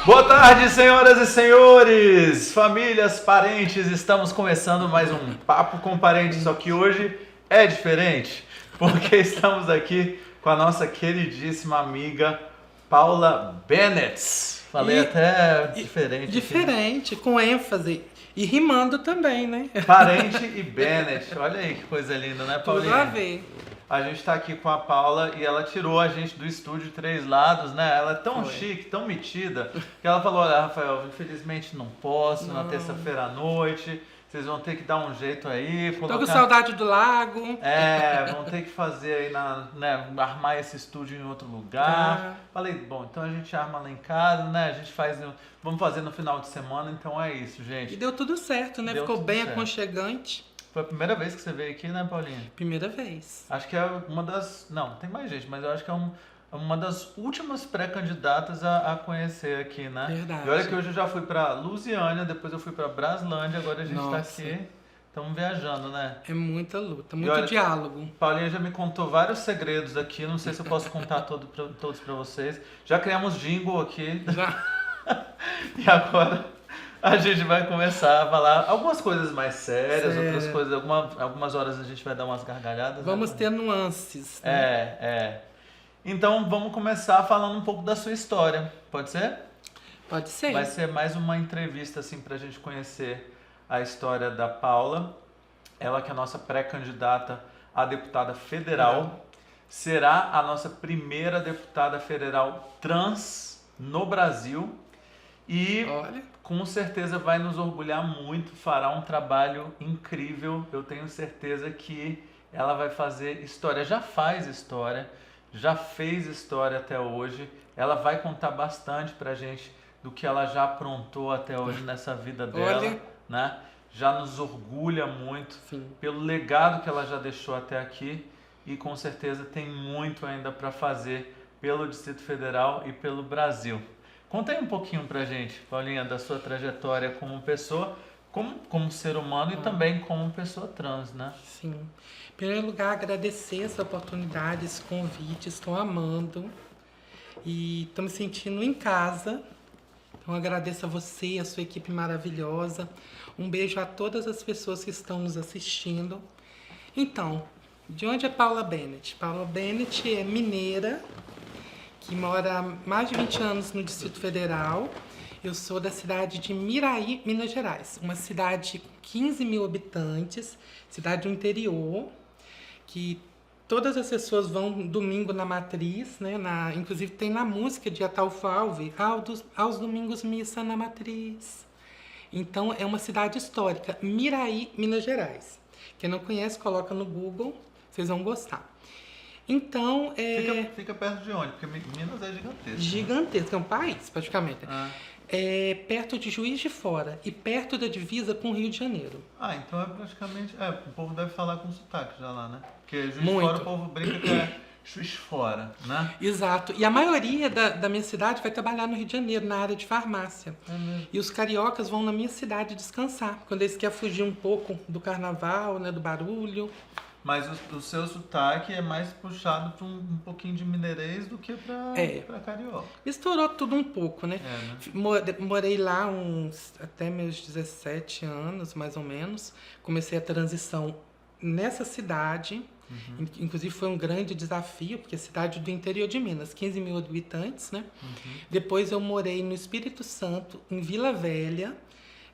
Boa tarde, senhoras e senhores, famílias, parentes, estamos começando mais um Papo com Parentes, só que hoje é diferente, porque estamos aqui com a nossa queridíssima amiga Paula Bennett. Falei até diferente. Diferente, com ênfase e rimando também, né? Parente e Bennett, olha aí que coisa linda, né, Paulinha? Tudo a ver. A gente tá aqui com a Paula e ela tirou a gente do estúdio Três Lados, né? Ela é tão Foi. chique, tão metida, que ela falou, olha, Rafael, infelizmente não posso, na terça-feira à noite, vocês vão ter que dar um jeito aí, Tô com saudade do lago. vão ter que fazer aí, armar esse estúdio em outro lugar. Falei, bom, então a gente arma lá em casa, né? A gente faz, vamos fazer no final de semana, então é isso, gente. E deu tudo certo, né? Deu Ficou tudo bem certo. aconchegante. Foi a primeira vez que você veio aqui, né, Paulinha? Primeira vez. Acho que é uma das... Não, tem mais gente, mas eu acho que é uma das últimas pré-candidatas a conhecer aqui, né? Verdade. E olha que hoje eu já fui pra Lusiânia, depois eu fui pra Braslândia, agora a gente tá Nossa. aqui. Estamos viajando, né? É muita luta, muito olha, diálogo. Paulinha já me contou vários segredos aqui, não sei se eu posso contar todos pra vocês. Já criamos jingle aqui. Já. E agora a gente vai começar a falar algumas coisas mais sérias, Sério. outras coisas, algumas horas a gente vai dar umas gargalhadas. Vamos né? ter nuances. Né? Então vamos começar falando um pouco da sua história, pode ser? Pode ser. Vai ser mais uma entrevista assim pra gente conhecer a história da Paula. Ela que é a nossa pré-candidata a deputada federal. Será a nossa primeira deputada federal trans no Brasil. E Olha. com certeza vai nos orgulhar muito, fará um trabalho incrível. Eu tenho certeza que ela vai fazer história, já faz história, já fez história até hoje. Ela vai contar bastante pra gente do que ela já aprontou até hoje nessa vida dela, Olha. né? Já nos orgulha muito Sim. pelo legado que ela já deixou até aqui e com certeza tem muito ainda para fazer pelo Distrito Federal e pelo Brasil. Conta aí um pouquinho pra gente, Paulinha, da sua trajetória como pessoa, como ser humano e também como pessoa trans, né? Sim. Em primeiro lugar, agradecer essa oportunidade, esse convite. Estou amando e estou me sentindo em casa. Então, agradeço a você, a sua equipe maravilhosa. Um beijo a todas as pessoas que estão nos assistindo. Então, de onde é Paula Bennett? Paula Bennett é mineira, que mora há mais de 20 anos no Distrito Federal. Eu sou da cidade de Miraí, Minas Gerais. Uma cidade com 15 mil habitantes, cidade do interior, que todas as pessoas vão domingo na matriz, né? Inclusive tem na música de Ataulfo Alves, aos domingos missa na matriz. Então é uma cidade histórica, Miraí, Minas Gerais. Quem não conhece, coloca no Google, vocês vão gostar. Então, Fica perto de onde? Porque Minas é gigantesco. Gigantesco, é um país, praticamente. É perto de Juiz de Fora e perto da divisa com o Rio de Janeiro. Então é praticamente... o povo deve falar com sotaque já lá, né? Porque Juiz de Muito. Fora o povo brinca que é Juiz de Fora, né? Exato. E a maioria da minha cidade vai trabalhar no Rio de Janeiro, na área de farmácia. E os cariocas vão na minha cidade descansar, quando eles querem fugir um pouco do carnaval, né, do barulho. Mas o seu sotaque é mais puxado para um pouquinho de mineirês do que para carioca. Estourou tudo um pouco, né? Né? Morei lá até meus 17 anos, mais ou menos. Comecei a transição nessa cidade. Inclusive foi um grande desafio, porque é cidade do interior de Minas, 15 mil habitantes, né? Depois eu morei no Espírito Santo, em Vila Velha,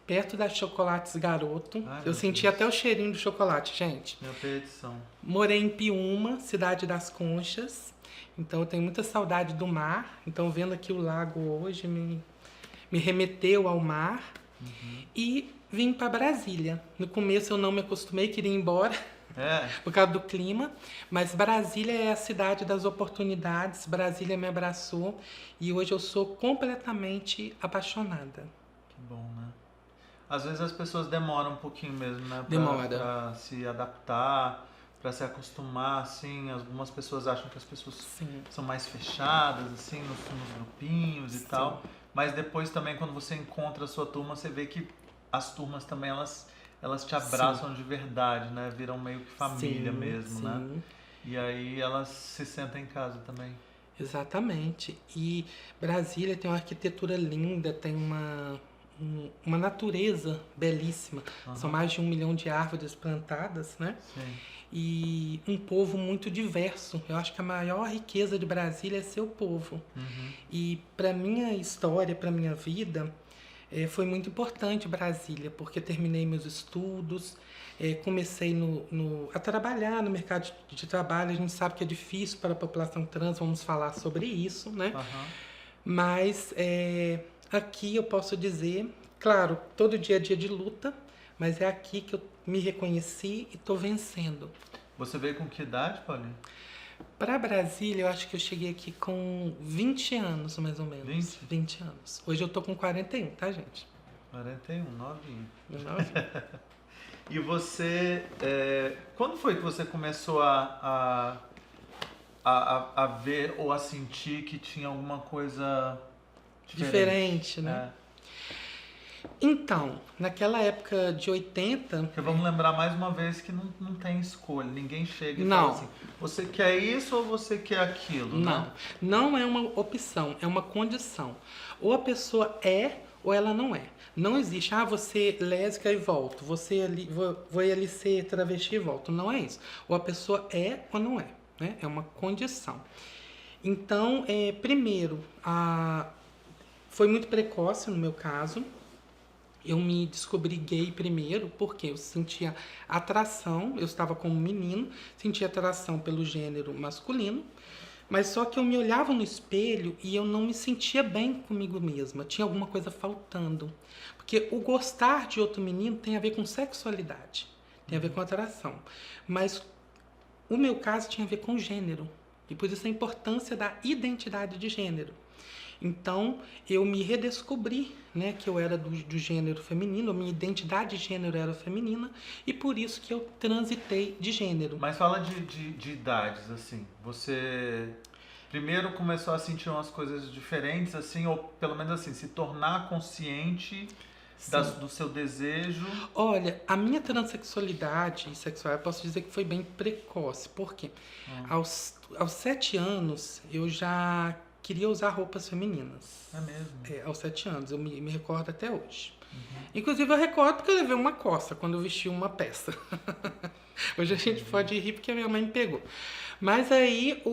perto da Chocolates Garoto. Eu senti até o cheirinho do chocolate, gente. Minha petição. Morei em Piúma, cidade das Conchas. Então eu tenho muita saudade do mar. Então vendo aqui o lago hoje me remeteu ao mar. E vim para Brasília. No começo eu não me acostumei, queria ir embora. Por causa do clima, mas Brasília é a cidade das oportunidades, Brasília me abraçou e hoje eu sou completamente apaixonada. Que bom, né? Às vezes as pessoas demoram um pouquinho mesmo, né? Pra se adaptar, pra se acostumar, assim. Algumas pessoas acham que as pessoas são mais fechadas, assim, nos grupinhos e tal. Mas depois também, quando você encontra a sua turma, você vê que as turmas também, elas te abraçam de verdade, né? Viram meio que família mesmo, né? E aí elas se sentem em casa também. Exatamente. E Brasília tem uma arquitetura linda, tem uma natureza belíssima. São mais de 1 milhão de árvores plantadas, né? Sim. E um povo muito diverso. Eu acho que a maior riqueza de Brasília é seu povo. E para minha história, para minha vida, foi muito importante Brasília, porque terminei meus estudos, comecei a trabalhar no mercado de trabalho. A gente sabe que é difícil para a população trans, vamos falar sobre isso, né? Mas aqui eu posso dizer, claro, todo dia é dia de luta, mas é aqui que eu me reconheci e estou vencendo. Você veio com que idade, Paulinha? Para Brasília, eu acho que eu cheguei aqui com 20 anos, mais ou menos. 20 anos. Hoje eu tô com 41, tá, gente? 41, novinho. E você... quando foi que você começou a ver ou a sentir que tinha alguma coisa diferente, né? Então, naquela época de 80... Porque vamos lembrar mais uma vez que não tem escolha. Ninguém chega e fala assim, você quer isso ou você quer aquilo? Não é uma opção, é uma condição. Ou a pessoa é ou ela não é. Não existe, você lésbica e volto, vou ali ser travesti e volto. Não é isso. Ou a pessoa é ou não é, né? É uma condição. Então, primeiro, foi muito precoce no meu caso. Eu me descobri gay primeiro porque eu sentia atração, eu estava como menino, sentia atração pelo gênero masculino, mas só que eu me olhava no espelho e eu não me sentia bem comigo mesma, tinha alguma coisa faltando. Porque o gostar de outro menino tem a ver com sexualidade, tem a ver com atração, mas o meu caso tinha a ver com gênero, e por isso a importância da identidade de gênero. Então, eu me redescobri, né, que eu era do gênero feminino, a minha identidade de gênero era feminina, e por isso que eu transitei de gênero. Mas fala de idades, assim. Você primeiro começou a sentir umas coisas diferentes, assim, ou pelo menos assim, se tornar consciente do seu desejo? Olha, a minha transexualidade sexual, eu posso dizer que foi bem precoce. Por quê? Aos 7 anos, eu já queria usar roupas femininas. É mesmo? Aos 7 anos, eu me recordo até hoje. Inclusive, eu recordo porque eu levei uma coça quando eu vesti uma peça. Hoje a gente pode rir porque a minha mãe me pegou. Mas aí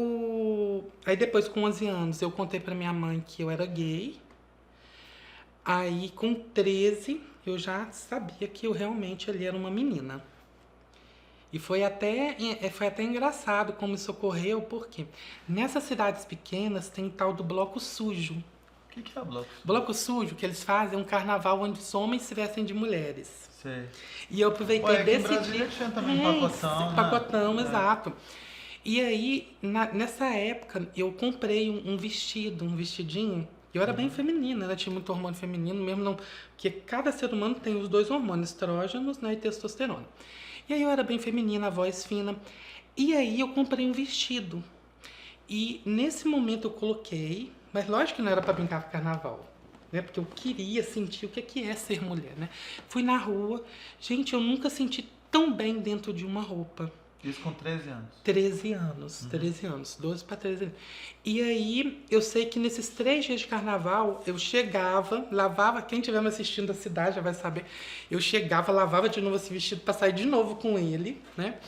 depois, com 11 anos, eu contei pra minha mãe que eu era gay. Aí, com 13, eu já sabia que eu realmente ali era uma menina. E foi até engraçado como isso ocorreu, porque nessas cidades pequenas tem tal do bloco sujo. O que é o bloco sujo? Bloco sujo, que eles fazem um carnaval onde os homens se vestem de mulheres. Sei. E eu aproveitei desse dia. Tinha também pacotão, pacotão, exato. E aí, nessa época, eu comprei um vestidinho. Eu era bem feminina, né? Tinha muito hormônio feminino, mesmo não... Porque cada ser humano tem os 2 hormônios, estrógenos, né, e testosterona. E aí eu era bem feminina, a voz fina. E aí eu comprei um vestido. E nesse momento eu coloquei... Mas lógico que não era para brincar com carnaval, né? Porque eu queria sentir o que é ser mulher, né? Fui na rua. Gente, eu nunca senti tão bem dentro de uma roupa. Isso com 13 anos? 13 anos, 13 anos, 12 para 13 anos. E aí, eu sei que nesses 3 dias de carnaval, eu chegava, lavava, quem estiver me assistindo da cidade já vai saber, eu chegava, lavava de novo esse vestido para sair de novo com ele, né?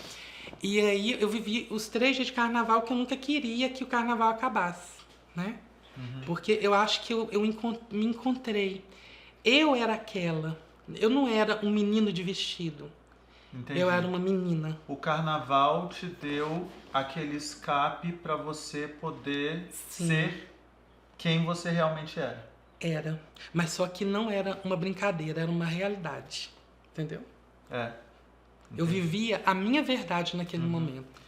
E aí, eu vivi os 3 dias de carnaval que eu nunca queria que o carnaval acabasse, né? Porque eu acho que eu me encontrei. Eu era aquela, eu não era um menino de vestido. Entendi. Eu era uma menina. O carnaval te deu aquele escape para você poder ser quem você realmente era. Era. Mas só que não era uma brincadeira, era uma realidade. Entendeu? Eu vivia a minha verdade naquele momento.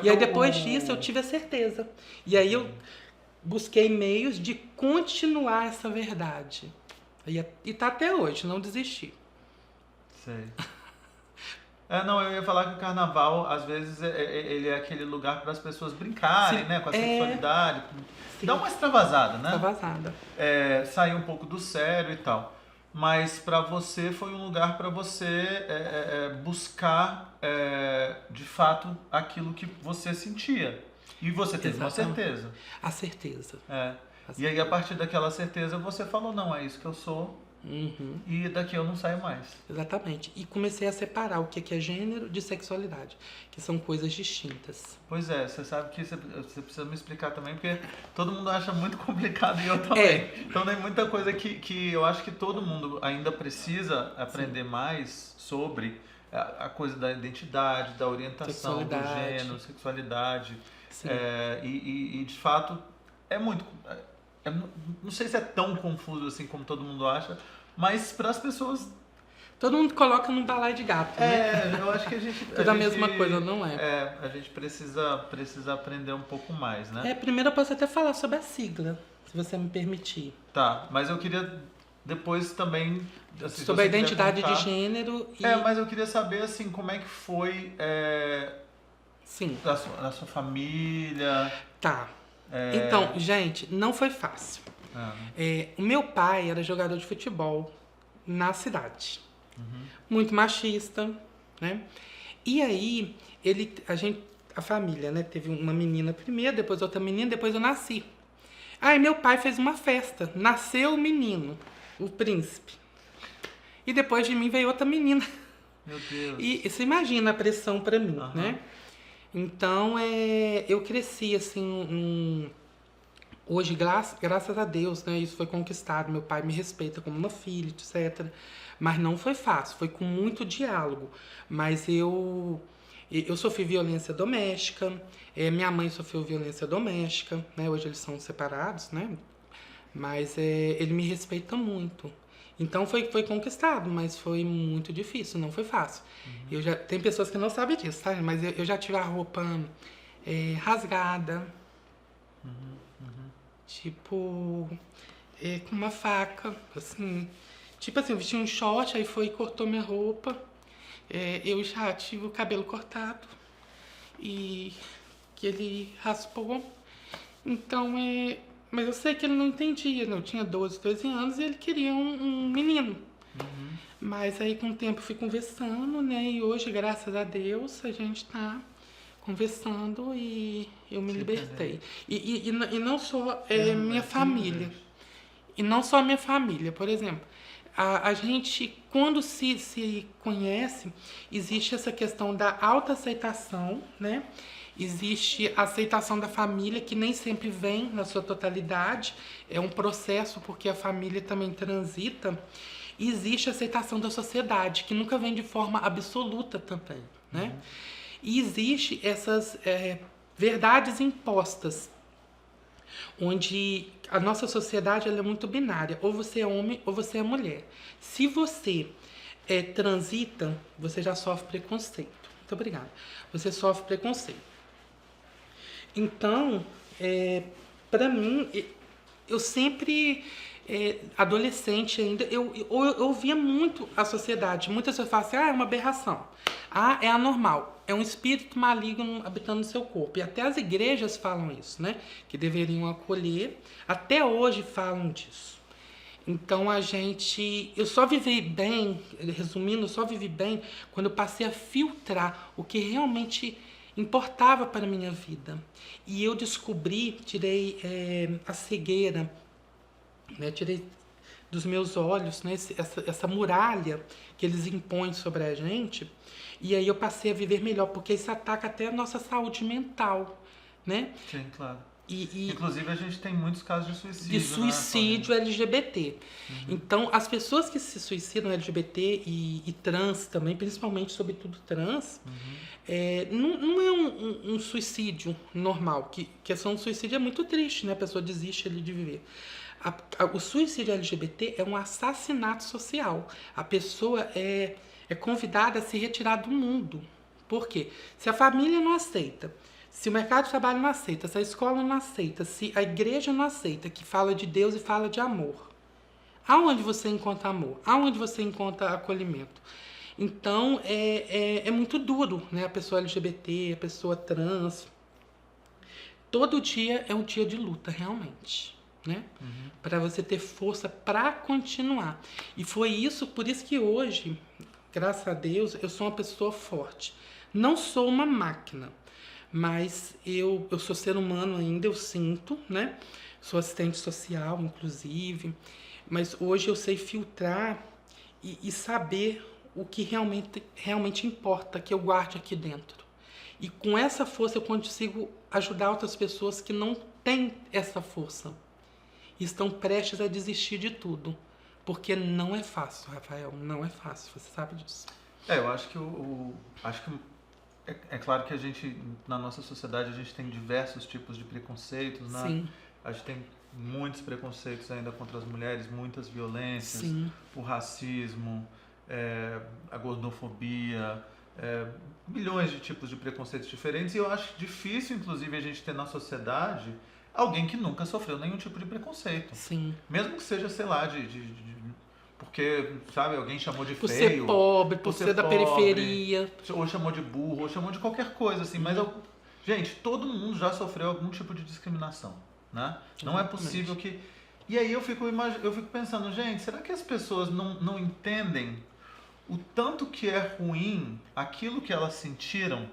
E aí depois disso eu tive a certeza. E aí eu busquei meios de continuar essa verdade. E tá até hoje, não desisti. Sei. Não, eu ia falar que o carnaval, às vezes, ele é aquele lugar para as pessoas brincarem, né? Com a sexualidade. Dá uma extravasada, né? Extravasada. Sair um pouco do sério e tal. Mas para você foi um lugar para você buscar, de fato, aquilo que você sentia. E você teve uma certeza. A certeza. E aí, a partir daquela certeza, você falou, não, é isso que eu sou. E daqui eu não saio mais. Exatamente. E comecei a separar o que é gênero de sexualidade, que são coisas distintas. Pois é, você sabe que você precisa me explicar também, porque todo mundo acha muito complicado e eu também. Então tem muita coisa que eu acho que todo mundo ainda precisa aprender mais sobre a coisa da identidade, da orientação, do gênero, sexualidade. E de fato é muito... não sei se é tão confuso assim como todo mundo acha, mas para as pessoas... Todo mundo coloca num balaio de gato, né? Eu acho que a gente... Tudo a mesma coisa, não é? A gente precisa aprender um pouco mais, né? Primeiro eu posso até falar sobre a sigla, se você me permitir. Tá, mas eu queria depois também... Assim, sobre a identidade de gênero e... mas eu queria saber, assim, como é que foi... Sim. Na sua família... Tá. Então, gente, não foi fácil. O meu pai era jogador de futebol na cidade. Muito machista, né? E aí, a família, né? Teve uma menina primeiro, depois outra menina, depois eu nasci. Aí meu pai fez uma festa. Nasceu o menino, o príncipe. E depois de mim veio outra menina. Meu Deus. E você imagina a pressão pra mim, né? Então, eu cresci, assim, hoje, graças a Deus, né, isso foi conquistado. Meu pai me respeita como uma filha, etc. Mas não foi fácil, foi com muito diálogo. Mas eu sofri violência doméstica, minha mãe sofreu violência doméstica, né? Hoje eles são separados, né? Mas ele me respeita muito. Então foi conquistado, mas foi muito difícil, não foi fácil. Tem pessoas que não sabem disso, sabe? Mas eu já tive a roupa rasgada, tipo, com uma faca, assim. Tipo assim, eu vesti um short, aí foi e cortou minha roupa. Eu já tive o cabelo cortado e que ele raspou. Então, mas eu sei que ele não entendia, né? Eu tinha 12, 13 anos e ele queria um menino. Mas aí com o tempo eu fui conversando, né? E hoje, graças a Deus, a gente tá conversando e eu me libertei. E não só minha família. E não só a minha família, por exemplo. A gente, quando se conhece, existe essa questão da autoaceitação, né? Existe a aceitação da família, que nem sempre vem na sua totalidade. É um processo, porque a família também transita. E existe a aceitação da sociedade, que nunca vem de forma absoluta também, né? E existe essas verdades impostas, onde a nossa sociedade ela é muito binária. Ou você é homem ou você é mulher. Se você transita, você já sofre preconceito. Muito obrigada. Você sofre preconceito. Então, para mim, eu sempre, adolescente ainda, eu ouvia muito a sociedade. Muitas pessoas falam assim, é uma aberração. É anormal. É um espírito maligno habitando no seu corpo. E até as igrejas falam isso, né? Que deveriam acolher. Até hoje falam disso. Então, eu só vivi bem, resumindo, eu só vivi bem quando eu passei a filtrar o que realmente importava para a minha vida. E eu tirei a cegueira, né? Tirei dos meus olhos, né? essa muralha que eles impõem sobre a gente. E aí eu passei a viver melhor, porque isso ataca até a nossa saúde mental, né? Sim, claro. Inclusive, a gente tem muitos casos de suicídio. De suicídio, né? LGBT. Então, as pessoas que se suicidam, LGBT e trans também, principalmente, sobretudo trans, não é um suicídio normal. Que questão de suicídio é muito triste, né? A pessoa desiste ali de viver. O suicídio LGBT é um assassinato social. A pessoa é convidada a se retirar do mundo. Por quê? Se a família não aceita, se o mercado de trabalho não aceita, se a escola não aceita, se a igreja não aceita, que fala de Deus e fala de amor, aonde você encontra amor? Aonde você encontra acolhimento? Então, é muito duro, né? A pessoa LGBT, a pessoa trans. Todo dia é um dia de luta, realmente, né? Para você ter força para continuar. E foi isso, por isso que hoje, graças a Deus, eu sou uma pessoa forte. Não sou uma máquina, mas eu sou ser humano ainda, eu sinto, né? Sou assistente social, inclusive, mas hoje eu sei filtrar e saber o que realmente importa, que eu guarde aqui dentro. E com essa força eu consigo ajudar outras pessoas que não têm essa força. E estão prestes a desistir de tudo. Porque não é fácil, Rafael, não é fácil, você sabe disso. Eu acho que é claro que a gente, na nossa sociedade, a gente tem diversos tipos de preconceitos, né? Sim. A gente tem muitos preconceitos ainda contra as mulheres, muitas violências, Sim. O racismo, a gordofobia, milhões de tipos de preconceitos diferentes, e eu acho difícil, inclusive, a gente ter na sociedade alguém que nunca sofreu nenhum tipo de preconceito. Sim. Mesmo que seja, sei lá, porque, sabe, alguém chamou de por feio. Ser pobre, por ser da periferia. Ou chamou de burro, ou chamou de qualquer coisa, assim. Mas, gente, todo mundo já sofreu algum tipo de discriminação, né? Não é possível que... E aí eu fico pensando, gente, será que as pessoas não entendem o tanto que é ruim aquilo que elas sentiram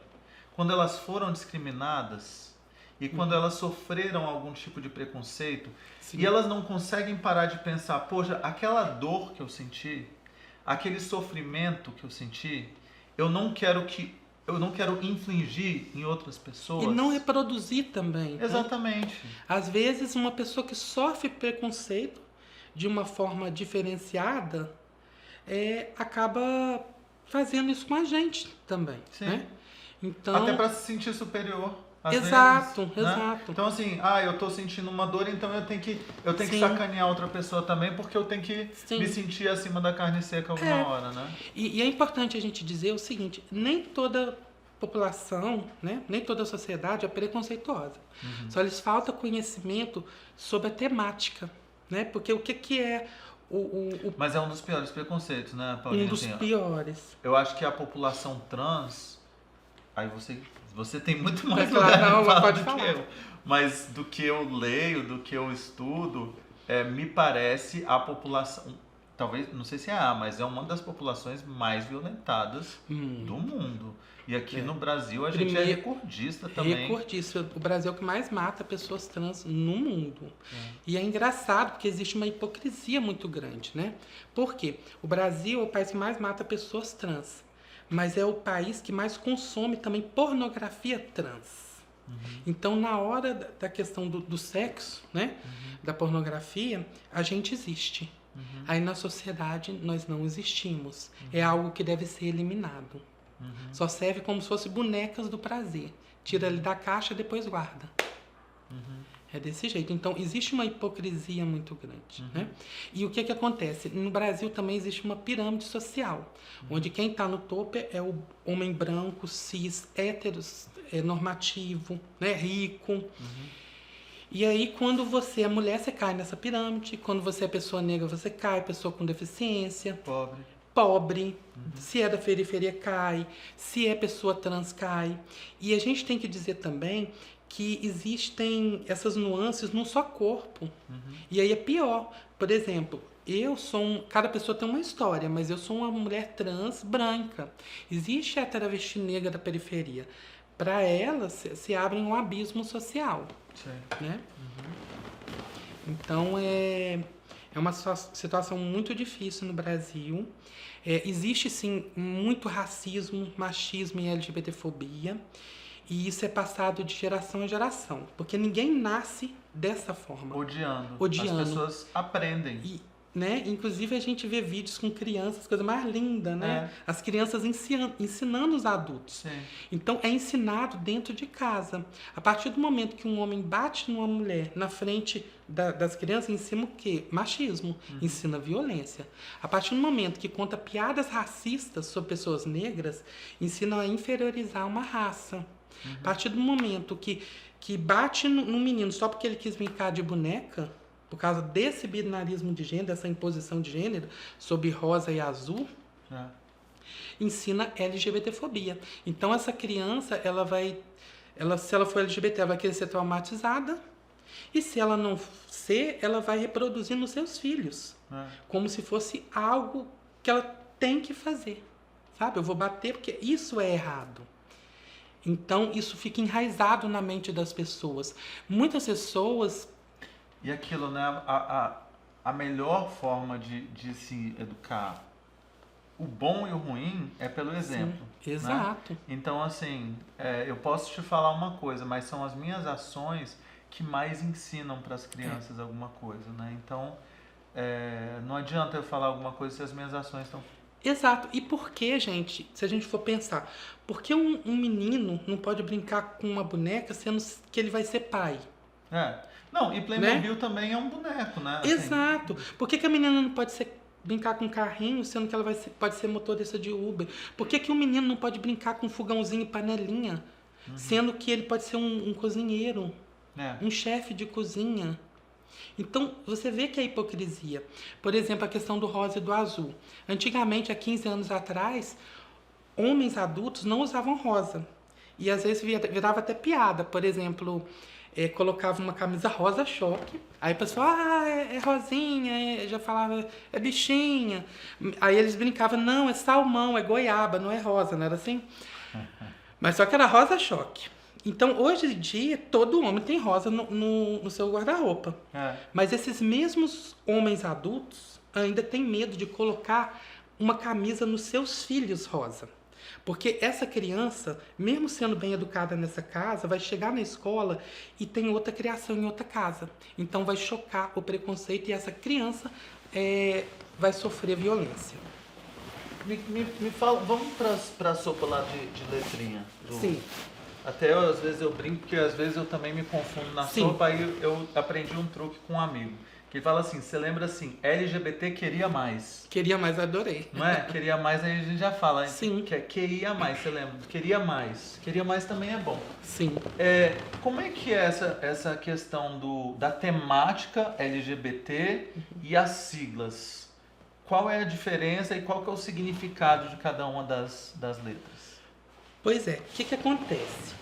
quando elas foram discriminadas e quando elas sofreram algum tipo de preconceito? Sim. E elas não conseguem parar de pensar, poxa, aquela dor que eu senti, aquele sofrimento que eu senti, eu não quero infligir em outras pessoas. E não reproduzir também. Exatamente. Né? Às vezes uma pessoa que sofre preconceito de uma forma diferenciada acaba fazendo isso com a gente também. Sim. Né? Então... Até para se sentir superior. Exato, vezes, né? Exato. Então assim, eu tô sentindo uma dor, então eu tenho que sacanear outra pessoa também, porque eu tenho que me sentir acima da carne seca alguma hora, né? E é importante a gente dizer o seguinte, nem toda população, né? Nem toda a sociedade é preconceituosa. Só lhes falta conhecimento sobre a temática, né? Porque o que é Mas é um dos piores preconceitos, né, Paulinha? Um dos piores. Eu acho que a população trans... Aí você tem muito mais lugar de falar do que eu. Mas do que eu leio, do que eu estudo, me parece a população... Talvez, não sei se é mas é uma das populações mais violentadas do mundo. E aqui no Brasil a gente é recordista também. Recordista. O Brasil é o que mais mata pessoas trans no mundo. E é engraçado porque existe uma hipocrisia muito grande, né? Por quê? O Brasil é o país que mais mata pessoas trans. Mas é o país que mais consome também pornografia trans. Então, na hora da questão do sexo, né? Da pornografia, a gente existe. Aí na sociedade nós não existimos. É algo que deve ser eliminado. Só serve como se fosse bonecas do prazer. Tira ele da caixa e depois guarda. É desse jeito. Então, existe uma hipocrisia muito grande. Né? E o que acontece? No Brasil também existe uma pirâmide social, onde quem está no topo é o homem branco, cis, hétero, normativo, né? Rico. E aí, quando você é mulher, você cai nessa pirâmide. Quando você é pessoa negra, você cai. Pessoa com deficiência. Pobre. Se é da periferia, cai. Se é pessoa trans, cai. E a gente tem que dizer também que existem essas nuances num só corpo. E aí é pior. Por exemplo, cada pessoa tem uma história, mas eu sou uma mulher trans branca. Existe a travesti negra da periferia. Para ela, se abre um abismo social. Né? Então, é uma situação muito difícil no Brasil. Existe, sim, muito racismo, machismo e LGBTfobia. E isso é passado de geração em geração. Porque ninguém nasce dessa forma. Odiando. As pessoas aprendem. Né? Inclusive, a gente vê vídeos com crianças, coisa mais linda, né? As crianças ensinando os adultos. Sim. Então, é ensinado dentro de casa. A partir do momento que um homem bate numa mulher na frente das crianças, ensina o quê? Machismo. Ensina violência. A partir do momento que conta piadas racistas sobre pessoas negras, ensina a inferiorizar uma raça. A partir do momento que bate no menino só porque ele quis brincar de boneca, por causa desse binarismo de gênero, dessa imposição de gênero sobre rosa e azul, ensina LGBTfobia. Então, essa criança, se ela for LGBT, ela vai querer ser traumatizada, e se ela não ser, ela vai reproduzir nos seus filhos, como se fosse algo que ela tem que fazer. Sabe? Eu vou bater porque isso é errado. Então, isso fica enraizado na mente das pessoas. Muitas pessoas... E aquilo, né? A melhor forma de se educar, o bom e o ruim, é pelo exemplo. Sim, exato. Né? Então, assim, eu posso te falar uma coisa, mas são as minhas ações que mais ensinam para as crianças alguma coisa, né? Então, não adianta eu falar alguma coisa se as minhas ações estão... Exato. E por que, gente, se a gente for pensar, por que um menino não pode brincar com uma boneca sendo que ele vai ser pai? Não, e Playmobil, né? Também é um boneco, né? Assim... Exato. Por que a menina não pode brincar com um carrinho, sendo que ela pode ser motorista de Uber? Por que um menino não pode brincar com um fogãozinho e panelinha, sendo que ele pode ser um cozinheiro, um chefe de cozinha? Então, você vê que é hipocrisia. Por exemplo, a questão do rosa e do azul. Antigamente, há 15 anos atrás, homens adultos não usavam rosa. E às vezes virava até piada. Por exemplo, colocava uma camisa rosa choque. Aí a pessoa, é rosinha, já falava, é bichinha. Aí eles brincavam, não, é salmão, é goiaba, não é rosa, não era assim? Mas só que era rosa choque. Então, hoje em dia, todo homem tem rosa no seu guarda-roupa. Mas esses mesmos homens adultos ainda têm medo de colocar uma camisa nos seus filhos rosa. Porque essa criança, mesmo sendo bem educada nessa casa, vai chegar na escola e tem outra criação em outra casa. Então, vai chocar o preconceito e essa criança vai sofrer violência. Me fala, vamos para a sopa lá de letrinha. Sim. Até às vezes eu brinco, porque às vezes eu também me confundo na sopa, aí eu aprendi um truque com um amigo. Que ele fala assim, você lembra assim, LGBT queria mais. Queria mais, adorei. Não é? Queria mais, aí a gente já fala. Sim. Que queria mais, você lembra? Queria mais. Queria mais também é bom. Sim. Como é que é essa questão da temática LGBT e as siglas? Qual é a diferença e qual que é o significado de cada uma das letras? Pois é, o que acontece?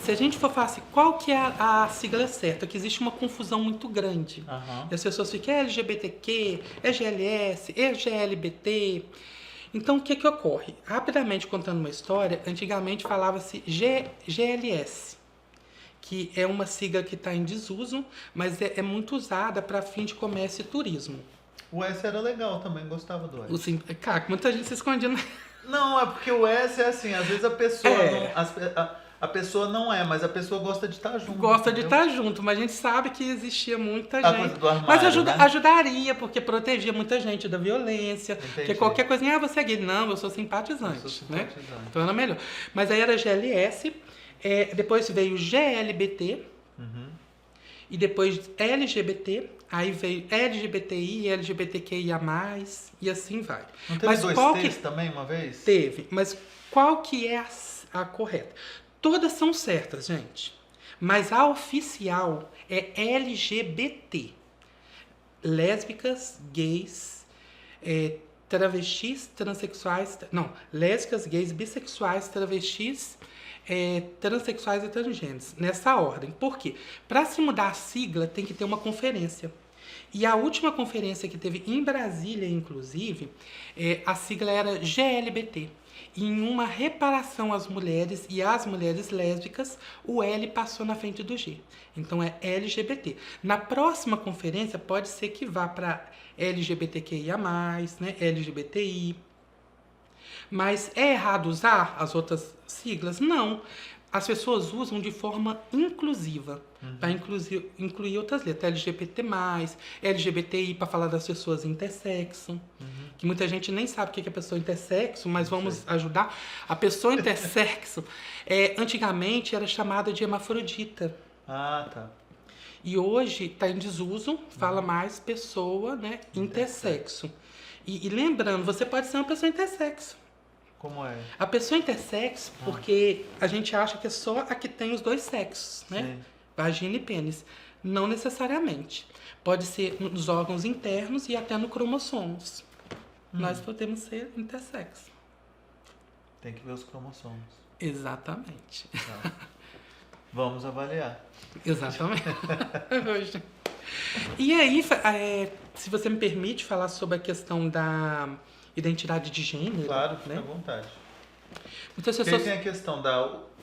Se a gente for falar assim, qual que é a sigla certa? Que existe uma confusão muito grande. E as pessoas ficam, LGBTQ, GLS, GLBT. Então, o que ocorre? Rapidamente contando uma história, antigamente falava-se GLS, que é uma sigla que está em desuso, mas é muito usada para fim de comércio e turismo. O S era legal também, gostava do S. Cara, muita gente se escondia. Não, é porque o S é assim, às vezes a pessoa a pessoa não mas a pessoa gosta de estar junto. Gosta de estar junto, mas a gente sabe que existia muita gente. Coisa do armário, mas né? ajudaria, porque protegia muita gente da violência. Entendi. Porque qualquer coisinha, você é gay. Não, eu sou simpatizante. Né? Então era melhor. Mas aí era GLS, depois veio GLBT, e depois LGBT, aí veio LGBTI, LGBTQIA+, e assim vai. Não teve dois T's também uma vez? Teve, mas qual que é a correta? Todas são certas, gente. Mas a oficial é LGBT. Lésbicas, gays, travestis, transexuais... Não, lésbicas, gays, bissexuais, travestis, transexuais e transgêneros. Nessa ordem. Por quê? Para se mudar a sigla, tem que ter uma conferência. E a última conferência que teve em Brasília, inclusive, a sigla era GLBT. E em uma reparação às mulheres e às mulheres lésbicas, o L passou na frente do G. Então é LGBT. Na próxima conferência, pode ser que vá para LGBTQIA+, né, LGBTI. Mas é errado usar as outras siglas? Não. As pessoas usam de forma inclusiva, para incluir outras letras. LGBT+, LGBTI, para falar das pessoas intersexo, que muita gente nem sabe o que é a pessoa intersexo, mas vamos ajudar. A pessoa intersexo, antigamente, era chamada de hermafrodita. Ah, tá. E hoje está em desuso, fala mais pessoa, né, intersexo. E lembrando, você pode ser uma pessoa intersexo. Como é? A pessoa intersexo, porque a gente acha que é só a que tem os dois sexos, né? Sim. Vagina e pênis. Não necessariamente. Pode ser nos órgãos internos e até no cromossomos. Nós podemos ser intersexo. Tem que ver os cromossomos. Exatamente. Então, vamos avaliar. Exatamente. E aí, se você me permite falar sobre a questão da identidade de gênero. Claro, fica à vontade. Muitas pessoas... Porque tem a questão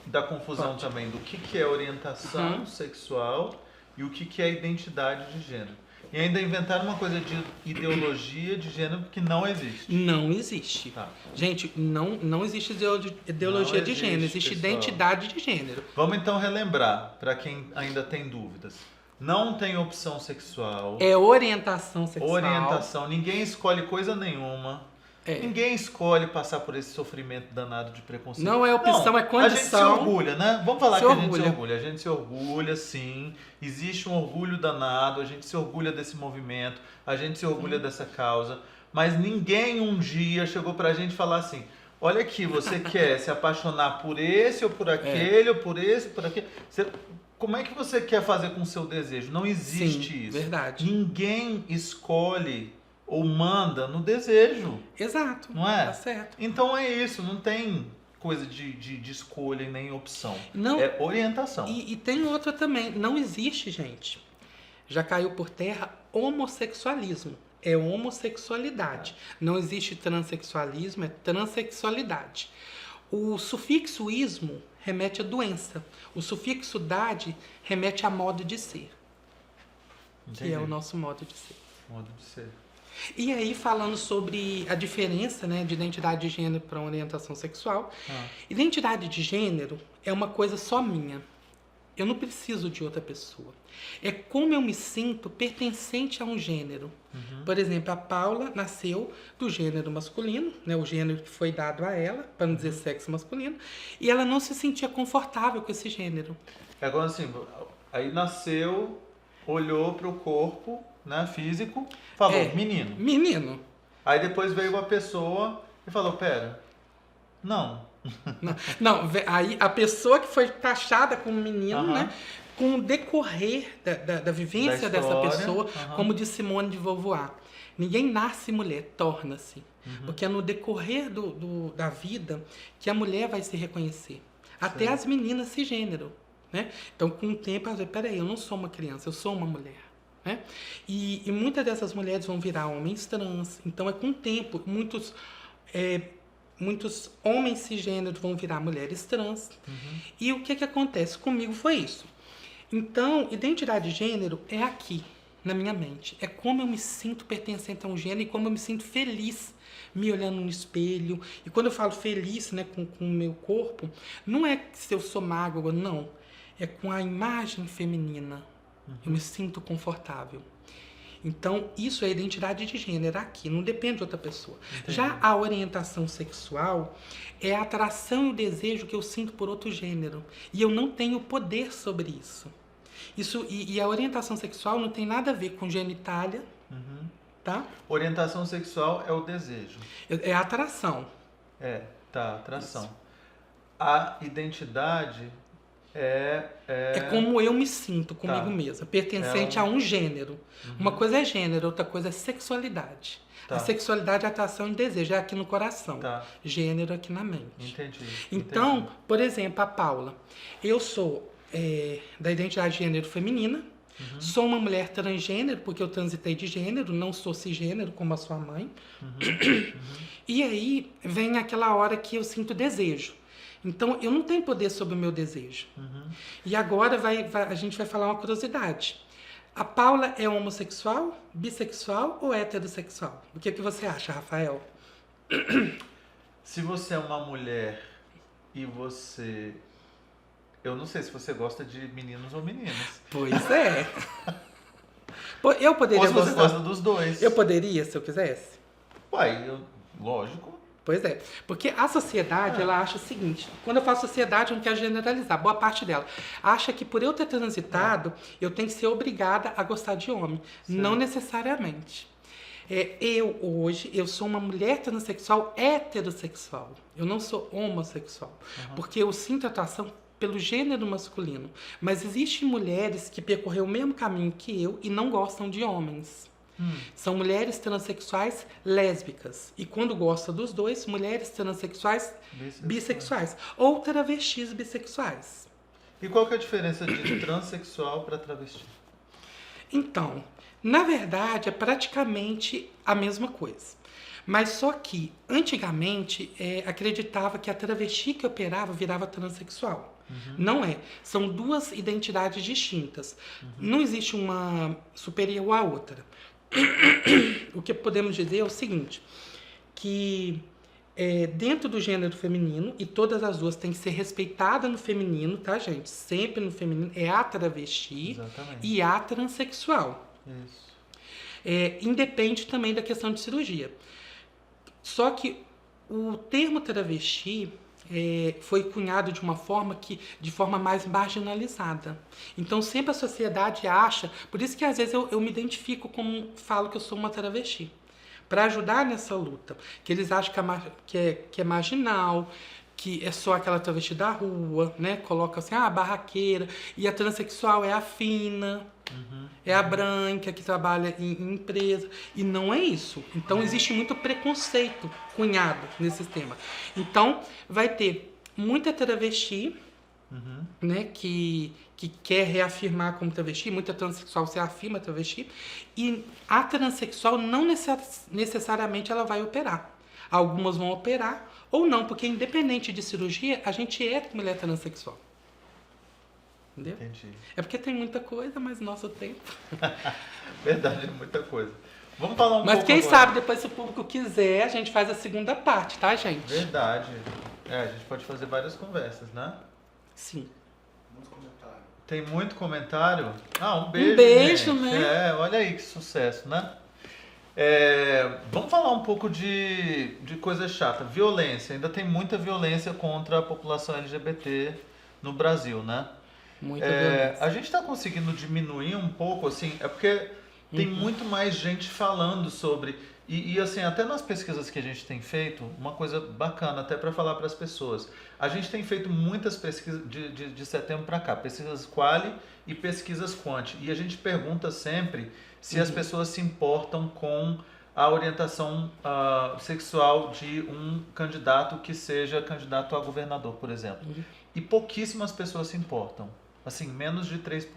da confusão também do que é orientação sexual e o que é identidade de gênero. E ainda inventaram uma coisa de ideologia de gênero que não existe. Não existe. Tá. Gente, não existe ideologia de gênero, existe pessoal. Identidade de gênero. Vamos então relembrar, para quem ainda tem dúvidas. Não tem opção sexual. É orientação sexual. Orientação. Ninguém escolhe coisa nenhuma. Ninguém escolhe passar por esse sofrimento danado de preconceito. Não é opção, é condição. A gente se orgulha, né? Vamos falar que a gente se orgulha. A gente se orgulha, sim. Existe um orgulho danado. A gente se orgulha desse movimento. A gente se orgulha dessa causa. Mas ninguém um dia chegou pra gente falar assim: olha aqui, você quer se apaixonar por esse ou por aquele, ou por esse ou por aquele. Como é que você quer fazer com o seu desejo? Não existe isso. Verdade. Ninguém escolhe ou manda no desejo. Exato. Não é? Tá certo. Então é isso, não tem coisa de escolha e nem opção. Não, é orientação. E tem outra também. Não existe, gente. Já caiu por terra homossexualismo. É homossexualidade. Não existe transexualismo, é transexualidade. O sufixo ismo remete à doença. O sufixo dade remete a modo de ser. Entendi. Que é o nosso modo de ser. Modo de ser. E aí, falando sobre a diferença, né, de identidade de gênero para orientação sexual, identidade de gênero é uma coisa só minha. Eu não preciso de outra pessoa. É como eu me sinto pertencente a um gênero. Por exemplo, a Paula nasceu do gênero masculino, né, o gênero que foi dado a ela, para não dizer sexo masculino, e ela não se sentia confortável com esse gênero. É agora assim, aí nasceu, olhou para o corpo, né, físico, falou, menino. Menino. Aí depois veio uma pessoa e falou, pera, não. Não, aí a pessoa que foi taxada como menino, né, com o decorrer da vivência dessa pessoa, como de Simone de Beauvoir. Ninguém nasce mulher, torna-se. Porque é no decorrer da vida que a mulher vai se reconhecer. Até as meninas cisgênero, né? Então, com o tempo, elas dizem, peraí, eu não sou uma criança, eu sou uma mulher. Né? E muitas dessas mulheres vão virar homens trans. Então, é com o tempo, muitos homens cisgêneros vão virar mulheres trans. E o que acontece? Comigo foi isso. Então, identidade de gênero é aqui, na minha mente. É como eu me sinto pertencente a um gênero e como eu me sinto feliz me olhando no espelho. E quando eu falo feliz, né, com o meu corpo, não é se eu sou magro, não. É com a imagem feminina. Eu me sinto confortável. Então, isso é identidade de gênero aqui, não depende de outra pessoa. Entendi. Já a orientação sexual é a atração e o desejo que eu sinto por outro gênero. E eu não tenho poder sobre isso. E a orientação sexual não tem nada a ver com genitália, tá? Orientação sexual é o desejo. É a atração. Atração. Isso. A identidade é como eu me sinto comigo mesma, pertencente a um gênero. Uma coisa é gênero, outra coisa é sexualidade. A sexualidade é atração e desejo, é aqui no coração. Gênero aqui na mente. Entendi. Então, por exemplo, a Paula. Eu sou da identidade de gênero feminina, sou uma mulher transgênero, porque eu transitei de gênero, não sou cisgênero como a sua mãe. E aí vem aquela hora que eu sinto desejo. Então, eu não tenho poder sobre o meu desejo. E agora a gente vai falar uma curiosidade. A Paula é homossexual, bissexual ou heterossexual? O que você acha, Rafael? Se você é uma mulher e você... Eu não sei se você gosta de meninos ou meninas. Pois é. Eu poderia ou se você gosta dos dois. Eu poderia, se eu quisesse? Lógico. Pois é, porque a sociedade, ela acha o seguinte, quando eu falo sociedade, eu não quero generalizar, boa parte dela acha que por eu ter transitado, eu tenho que ser obrigada a gostar de homem. Sim. Não necessariamente. Eu sou uma mulher transexual heterossexual, eu não sou homossexual, porque eu sinto atração pelo gênero masculino, mas existem mulheres que percorreram o mesmo caminho que eu e não gostam de homens. São mulheres transexuais lésbicas. E quando gosta dos dois, mulheres transexuais bissexuais. Ou travestis bissexuais. E qual que é a diferença de transexual para travesti? Então, na verdade, é praticamente a mesma coisa. Mas só que, antigamente, acreditava que a travesti que operava virava transexual. Não é. São duas identidades distintas. Não existe uma superior à outra. O que podemos dizer é o seguinte, que dentro do gênero feminino, e todas as duas têm que ser respeitadas no feminino, tá, gente? Sempre no feminino, é a travesti. Exatamente. E a transexual. Isso. Independe também da questão de cirurgia. Só que o termo travesti foi cunhado de forma mais marginalizada. Então sempre a sociedade acha, por isso que às vezes eu me identifico falo que eu sou uma travesti, para ajudar nessa luta, que eles acham que é marginal, que é só aquela travesti da rua, né? Coloca assim, a barraqueira, e a transexual é a fina, é a branca que trabalha em empresa, e não é isso. Então existe muito preconceito cunhado nesse tema. Então vai ter muita travesti, né, que quer reafirmar como travesti, muita transexual se afirma travesti, e a transexual não necessariamente ela vai operar. Algumas vão operar ou não, porque independente de cirurgia, a gente é mulher transexual. Entendeu? Entendi. É porque tem muita coisa, mas nosso tempo... Verdade, muita coisa. Vamos falar um pouco Mas quem sabe, depois se o público quiser, a gente faz a segunda parte, tá, gente? Verdade. A gente pode fazer várias conversas, né? Sim. Muito comentário. Tem muito comentário? Um beijo, gente. Né? Olha aí que sucesso, né? Vamos falar um pouco de coisa chata. Violência. Ainda tem muita violência contra a população LGBT no Brasil, né? Muita violência. A gente está conseguindo diminuir um pouco, assim, porque tem muito mais gente falando sobre... E assim, até nas pesquisas que a gente tem feito, uma coisa bacana até para falar para as pessoas. A gente tem feito muitas pesquisas de setembro para cá, pesquisas quali e pesquisas quanti. E a gente pergunta sempre se as pessoas se importam com a orientação sexual de um candidato que seja candidato a governador, por exemplo. E pouquíssimas pessoas se importam. Assim, menos de 3%.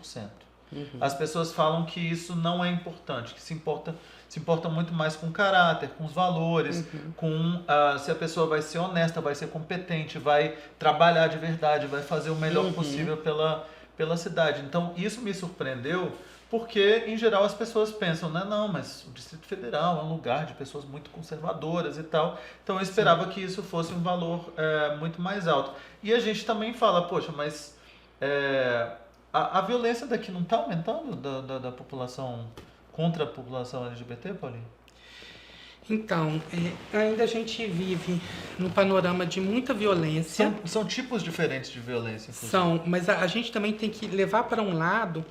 As pessoas falam que isso não é importante, que se importa muito mais com o caráter, com os valores, com se a pessoa vai ser honesta, vai ser competente, vai trabalhar de verdade, vai fazer o melhor possível pela cidade. Então, isso me surpreendeu, porque, em geral, as pessoas pensam, né? Não, mas o Distrito Federal é um lugar de pessoas muito conservadoras e tal. Então, eu esperava que isso fosse um valor muito mais alto. E a gente também fala, poxa, mas... A violência daqui não está aumentando da população contra a população LGBT, Paulinho? Então, ainda a gente vive num panorama de muita violência. São tipos diferentes de violência. Inclusive. São, mas a gente também tem que levar para um lado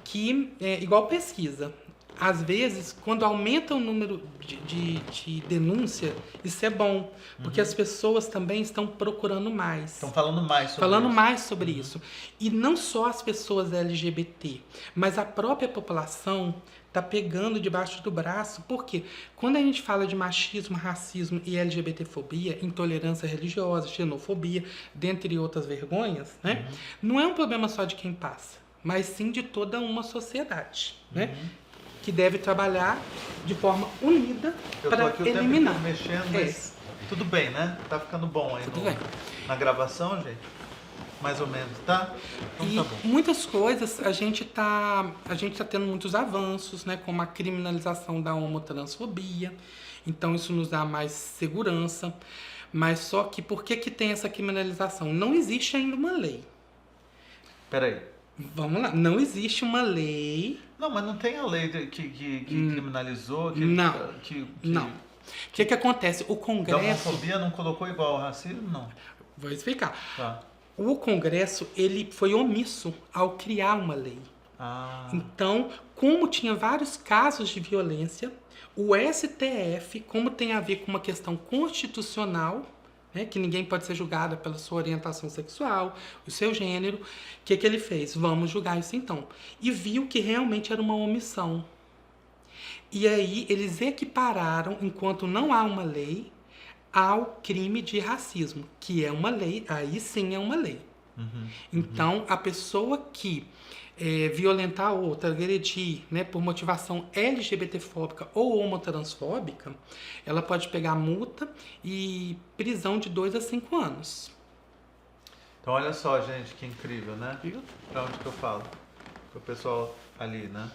que é igual pesquisa. Às vezes, quando aumenta o número de denúncia, isso é bom, porque as pessoas também estão procurando mais. Estão falando mais sobre isso. Mais sobre isso. E não só as pessoas LGBT, mas a própria população está pegando debaixo do braço, porque quando a gente fala de machismo, racismo e LGBTfobia, intolerância religiosa, xenofobia, dentre outras vergonhas, né? Não é um problema só de quem passa, mas sim de toda uma sociedade, né? Que deve trabalhar de forma unida para eliminar. Eu tô aqui o tempo mexendo, mas tudo bem, né? Tá ficando bom aí na gravação, gente? Mais ou menos, tá? Então tá bom. Muitas coisas, a gente tá tendo muitos avanços, né? Como a criminalização da homotransfobia. Então isso nos dá mais segurança. Mas só que por que tem essa criminalização? Não existe ainda uma lei. Peraí. Vamos lá, não existe uma lei... Não, mas não tem a lei que criminalizou? Não. O que acontece? O Congresso... A homofobia não colocou igual ao racismo, não? Vou explicar. Tá. O Congresso, ele foi omisso ao criar uma lei. Então, como tinha vários casos de violência, o STF, como tem a ver com uma questão constitucional... que ninguém pode ser julgado pela sua orientação sexual, o seu gênero. O que ele fez? Vamos julgar isso então. E viu que realmente era uma omissão. E aí eles equipararam, enquanto não há uma lei, ao crime de racismo, que é uma lei, aí sim é uma lei. Então, a pessoa que violentar a outra, agredir, né, por motivação LGBTfóbica ou homotransfóbica, ela pode pegar multa e prisão de 2 a 5 anos. Então, olha só, gente, que incrível, né? Pra onde que eu falo? Pro pessoal ali, né?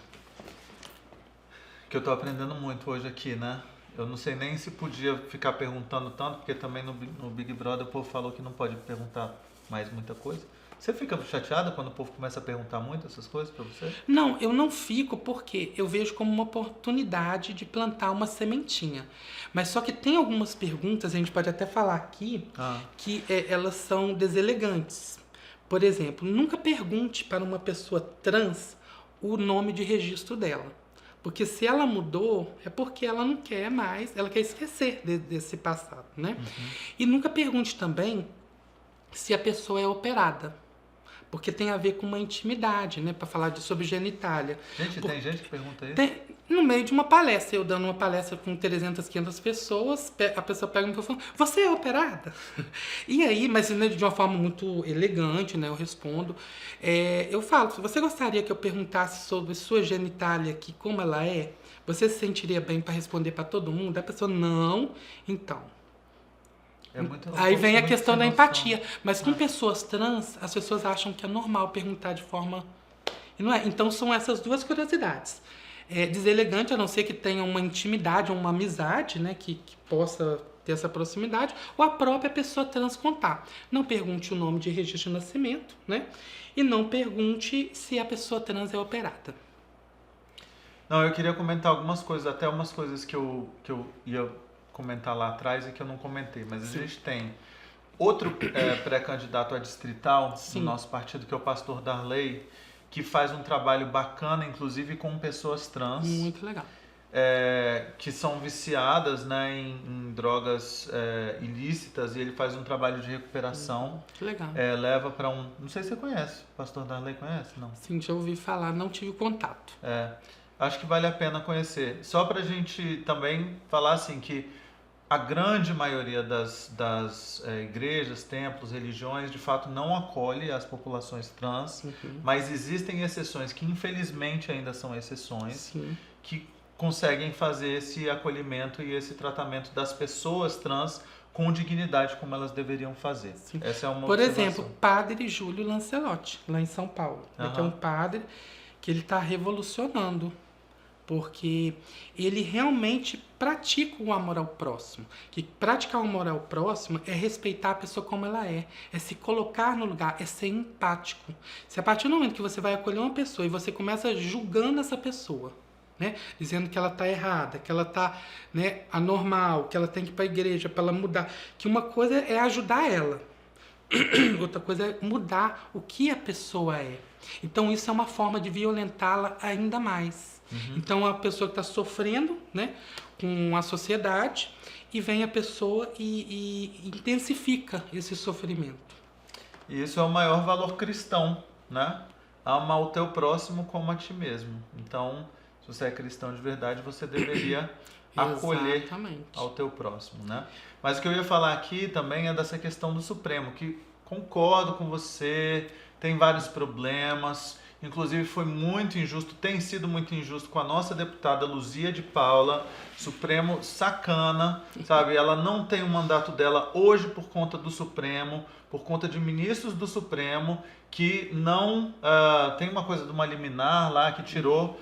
Que eu tô aprendendo muito hoje aqui, né? Eu não sei nem se podia ficar perguntando tanto, porque também no Big Brother o povo falou que não pode perguntar mais muita coisa. Você fica chateada quando o povo começa a perguntar muito essas coisas pra você? Não, eu não fico porque eu vejo como uma oportunidade de plantar uma sementinha. Mas só que tem algumas perguntas, a gente pode até falar aqui, que elas são deselegantes. Por exemplo, nunca pergunte para uma pessoa trans o nome de registro dela. Porque se ela mudou, é porque ela não quer mais, ela quer esquecer desse passado, né? E nunca pergunte também se a pessoa é operada. Porque tem a ver com uma intimidade, né? Para falar sobre genitália. Gente, tem gente que pergunta isso? No meio de uma palestra, eu dando uma palestra com 300, 500 pessoas, a pessoa pega o microfone, você é operada? E aí, mas de uma forma muito elegante, né? Eu respondo. Eu falo, se você gostaria que eu perguntasse sobre sua genitália aqui, como ela é, você se sentiria bem para responder para todo mundo? A pessoa, não. Então... Aí vem a questão da empatia. Mas com pessoas trans, as pessoas acham que é normal perguntar de forma... E não é. Então são essas duas curiosidades. Deselegante, a não ser que tenha uma intimidade ou uma amizade, né, que possa ter essa proximidade, ou a própria pessoa trans contar. Não pergunte o nome de registro de nascimento, né? E não pergunte se a pessoa trans é operada. Não, eu queria comentar algumas coisas, até umas coisas que eu ia comentar lá atrás e que eu não comentei, mas a gente tem outro pré-candidato a distrital no nosso partido, que é o pastor Darley, que faz um trabalho bacana, inclusive com pessoas trans. Muito legal. Que são viciadas, né, em drogas ilícitas, e ele faz um trabalho de recuperação. Que legal. Leva para um... Não sei se você conhece, o pastor Darley conhece? Não. Sim, já ouvi falar, não tive contato. Acho que vale a pena conhecer. Só para a gente também falar assim que a grande maioria das igrejas, templos, religiões, de fato não acolhe as populações trans, mas existem exceções que infelizmente ainda são exceções, que conseguem fazer esse acolhimento e esse tratamento das pessoas trans com dignidade como elas deveriam fazer. Essa é uma Por observação. exemplo, Padre Júlio Lancelotti, lá em São Paulo, que é um padre que ele está revolucionando, porque ele realmente pratica o amor ao próximo. Que praticar o amor ao próximo é respeitar a pessoa como ela é se colocar no lugar, é ser empático. Se a partir do momento que você vai acolher uma pessoa e você começa julgando essa pessoa, né, dizendo que ela está errada, que ela está, né, anormal, que ela tem que ir para a igreja para ela mudar, que uma coisa é ajudar ela, outra coisa é mudar o que a pessoa é. Então isso é uma forma de violentá-la ainda mais. Então a pessoa que está sofrendo, né, com a sociedade, e vem a pessoa e intensifica esse sofrimento. E isso é o maior valor cristão, né? Ama o teu próximo como a ti mesmo. Então, se você é cristão de verdade, você deveria acolher ao teu próximo, né? Mas o que eu ia falar aqui também é dessa questão do Supremo, que concordo com você, tem vários problemas. Inclusive foi muito injusto, tem sido muito injusto com a nossa deputada Luzia de Paula, Supremo sacana, sabe? Ela não tem o mandato dela hoje por conta do Supremo, por conta de ministros do Supremo, que não... tem uma coisa de uma liminar lá que tirou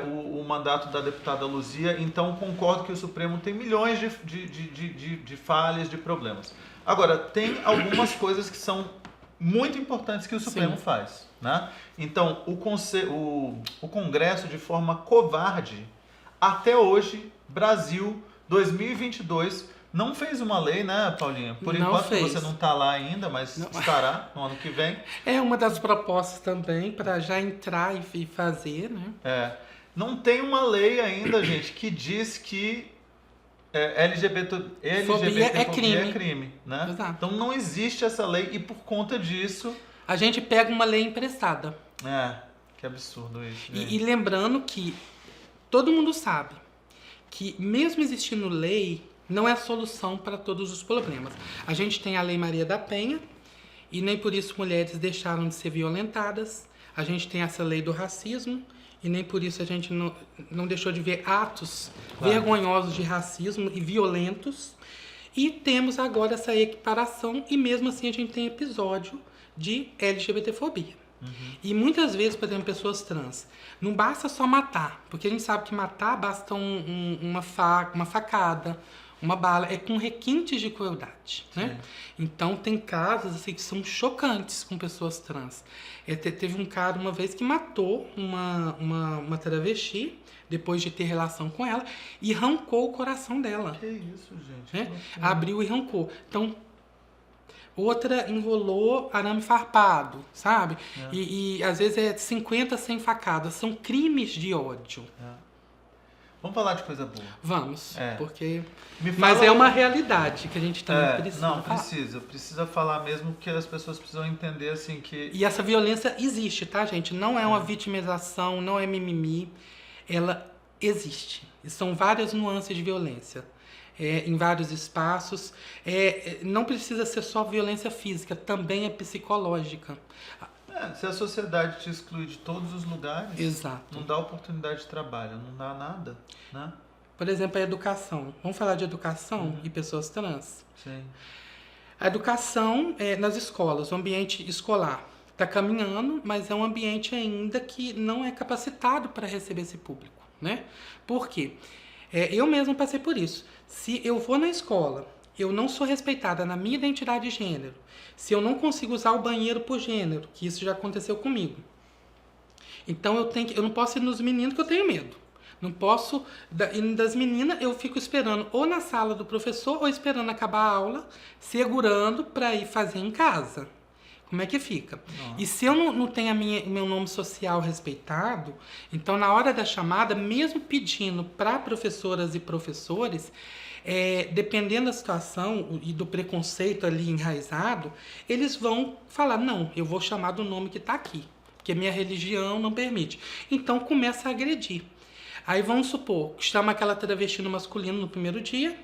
o mandato da deputada Luzia, então concordo que o Supremo tem milhões de falhas, de problemas. Agora, tem algumas coisas que são muito importantes que o Supremo faz, né? Então, o Congresso, de forma covarde, até hoje, Brasil, 2022, não fez uma lei, né, Paulinha? Por enquanto você não está lá ainda, mas estará no ano que vem. É uma das propostas também para já entrar e fazer, né? Não tem uma lei ainda, gente, que diz que LGBT é crime, né? Exato. Então não existe essa lei e por conta disso... A gente pega uma lei emprestada. Que absurdo isso. E lembrando que todo mundo sabe que mesmo existindo lei, não é a solução para todos os problemas. A gente tem a Lei Maria da Penha e nem por isso mulheres deixaram de ser violentadas. A gente tem essa lei do racismo, e nem por isso a gente não deixou de ver atos vergonhosos de racismo e violentos. E temos agora essa equiparação, e mesmo assim a gente tem episódio de LGBTfobia. E muitas vezes, por exemplo, pessoas trans, não basta só matar, porque a gente sabe que matar basta uma facada, uma bala, é com requintes de crueldade, né? Então tem casos assim, que são chocantes com pessoas trans. Teve um cara uma vez que matou uma travesti, depois de ter relação com ela, e arrancou o coração dela. Que isso, gente? Né? Abriu e arrancou. Então, outra enrolou arame farpado, sabe? E às vezes é 50 sem facadas. São crimes de ódio. Vamos falar de coisa boa. Vamos, porque... Mas Mas é uma realidade que a gente também precisa Não, falar. precisa falar mesmo, que as pessoas precisam entender assim que... E essa violência existe, tá, gente? Não é uma vitimização, não é mimimi. Ela existe. E são várias nuances de violência. Em vários espaços. Não precisa ser só violência física, também é psicológica. Se a sociedade te exclui de todos os lugares, Exato. Não dá oportunidade de trabalho, não dá nada, né? Por exemplo, a educação. Vamos falar de educação e pessoas trans? Sim. A educação nas escolas, o ambiente escolar está caminhando, mas é um ambiente ainda que não é capacitado para receber esse público, né? Por quê? Eu mesmo passei por isso. Se eu vou na escola, eu não sou respeitada na minha identidade de gênero, se eu não consigo usar o banheiro por gênero, que isso já aconteceu comigo. Então eu não posso ir nos meninos que eu tenho medo. Não posso ir das meninas, eu fico esperando ou na sala do professor ou esperando acabar a aula, segurando para ir fazer em casa. Como é que fica? E se eu não tenho meu nome social respeitado, então na hora da chamada, mesmo pedindo para professoras e professores, dependendo da situação e do preconceito ali enraizado, eles vão falar, não, eu vou chamar do nome que está aqui, porque minha religião não permite. Então começa a agredir. Aí vamos supor, chama aquela travesti no masculino no primeiro dia,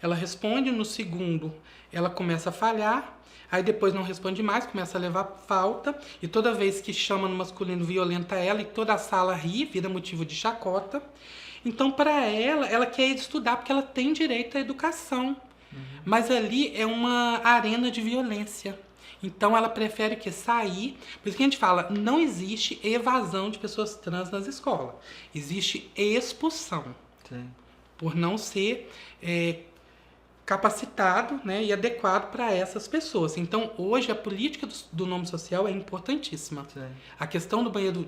ela responde, no segundo ela começa a falhar, aí depois não responde mais, começa a levar falta, e toda vez que chama no masculino violenta ela, e toda a sala ri, vira motivo de chacota. Então, para ela quer estudar porque ela tem direito à educação. Mas ali é uma arena de violência. Então, ela prefere sair. Por isso que a gente fala, não existe evasão de pessoas trans nas escolas. Existe expulsão. Sim. Por não ser capacitado, né, e adequado para essas pessoas. Então, hoje, a política do nome social é importantíssima. Sim. A questão do banheiro